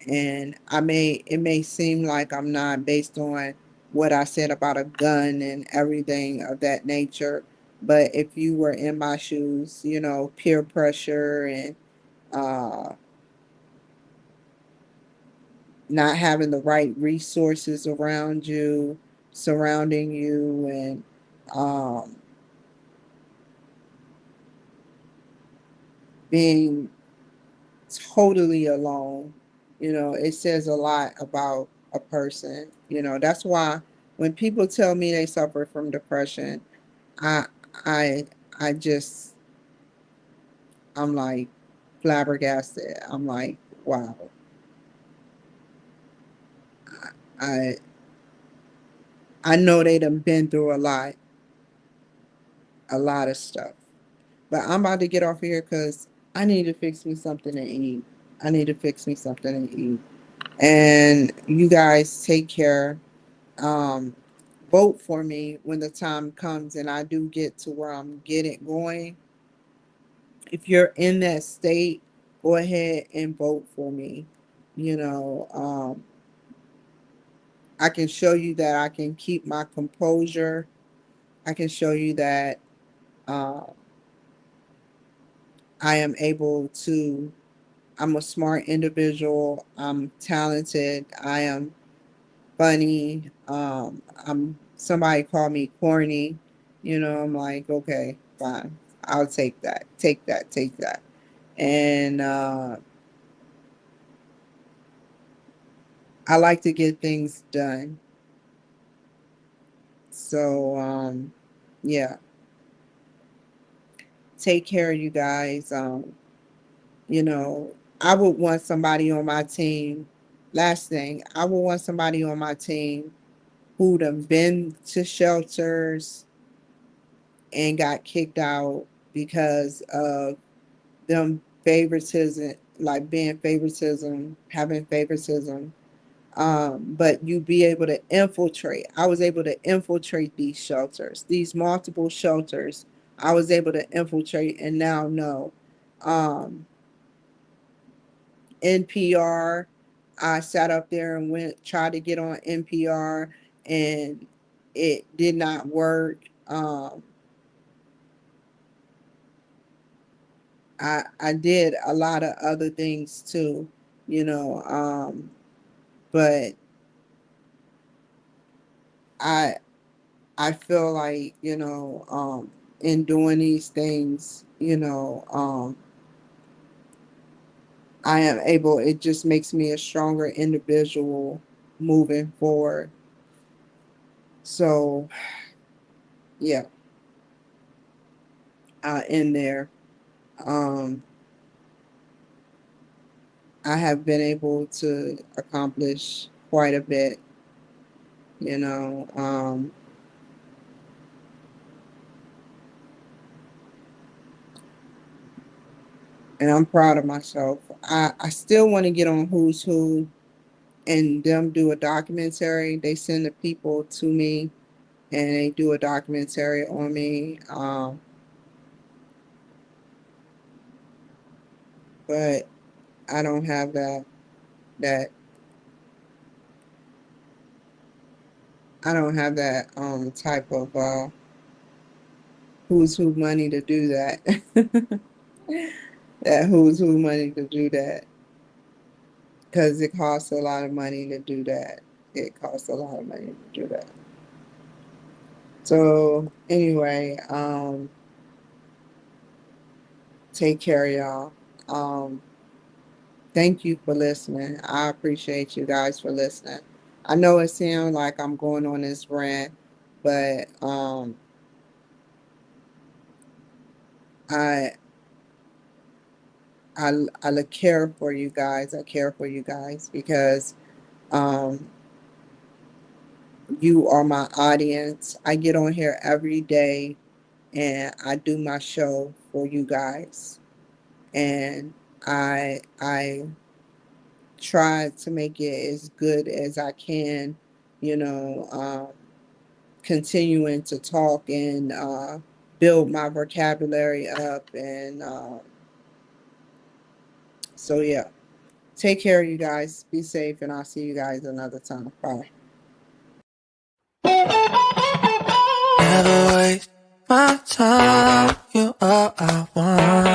and it may seem like I'm not based on what I said about a gun and everything of that nature. But if you were in my shoes, peer pressure and uh, not having the right resources around you, surrounding you, and um, being totally alone. It says a lot about a person. That's why when people tell me they suffer from depression, I I I just I'm like flabbergasted. I'm like, wow. I I know they done been through a lot of stuff. But I'm about to get off here because I need to fix me something to eat. I need to fix me something to eat. And you guys take care. Um, Vote for me when the time comes and I do get to where I'm getting going. If you're in that state, go ahead and vote for me. You know, I can show you that I can keep my composure. I can show you that uh, I am able to, I'm a smart individual. I'm talented. I am funny. Somebody called me corny. You know, I'm like, okay, fine. I'll take that. Take that. Take that. And I like to get things done. So, yeah, take care, you guys. You know, I would want somebody on my team. Last thing, I would want somebody on my team who'd have been to shelters and got kicked out because of them favoritism, like being favoritism, having favoritism. But you be able to infiltrate. I was able to infiltrate these shelters, these multiple shelters. I was able to infiltrate and now know. Um, NPR, I sat up there and tried to get on NPR and it did not work. I did a lot of other things too, you know, but I I feel like, you know, in doing these things, you know, I am able, it just makes me a stronger individual moving forward. So, yeah, I end there. Um, I have been able to accomplish quite a bit, you know, and I'm proud of myself. I still want to get on Who's Who and them do a documentary. They send the people to me and they do a documentary on me. But I don't have that I don't have that type of Who's Who money to do that. That Who's Who money to do that because it costs a lot of money to do that. It costs a lot of money to do that. So anyway, take care, y'all. Um, Thank you for listening. I appreciate you guys for listening. I know it sounds like I'm going on this rant, but I I care for you guys. I care for you guys because um, you are my audience. I get on here every day and I do my show for you guys, and I try to make it as good as I can. You know. Continuing to talk and build my vocabulary up. And so, yeah, take care, you guys. Be safe, and I'll see you guys another time. Bye. Never waste my time. You all I want.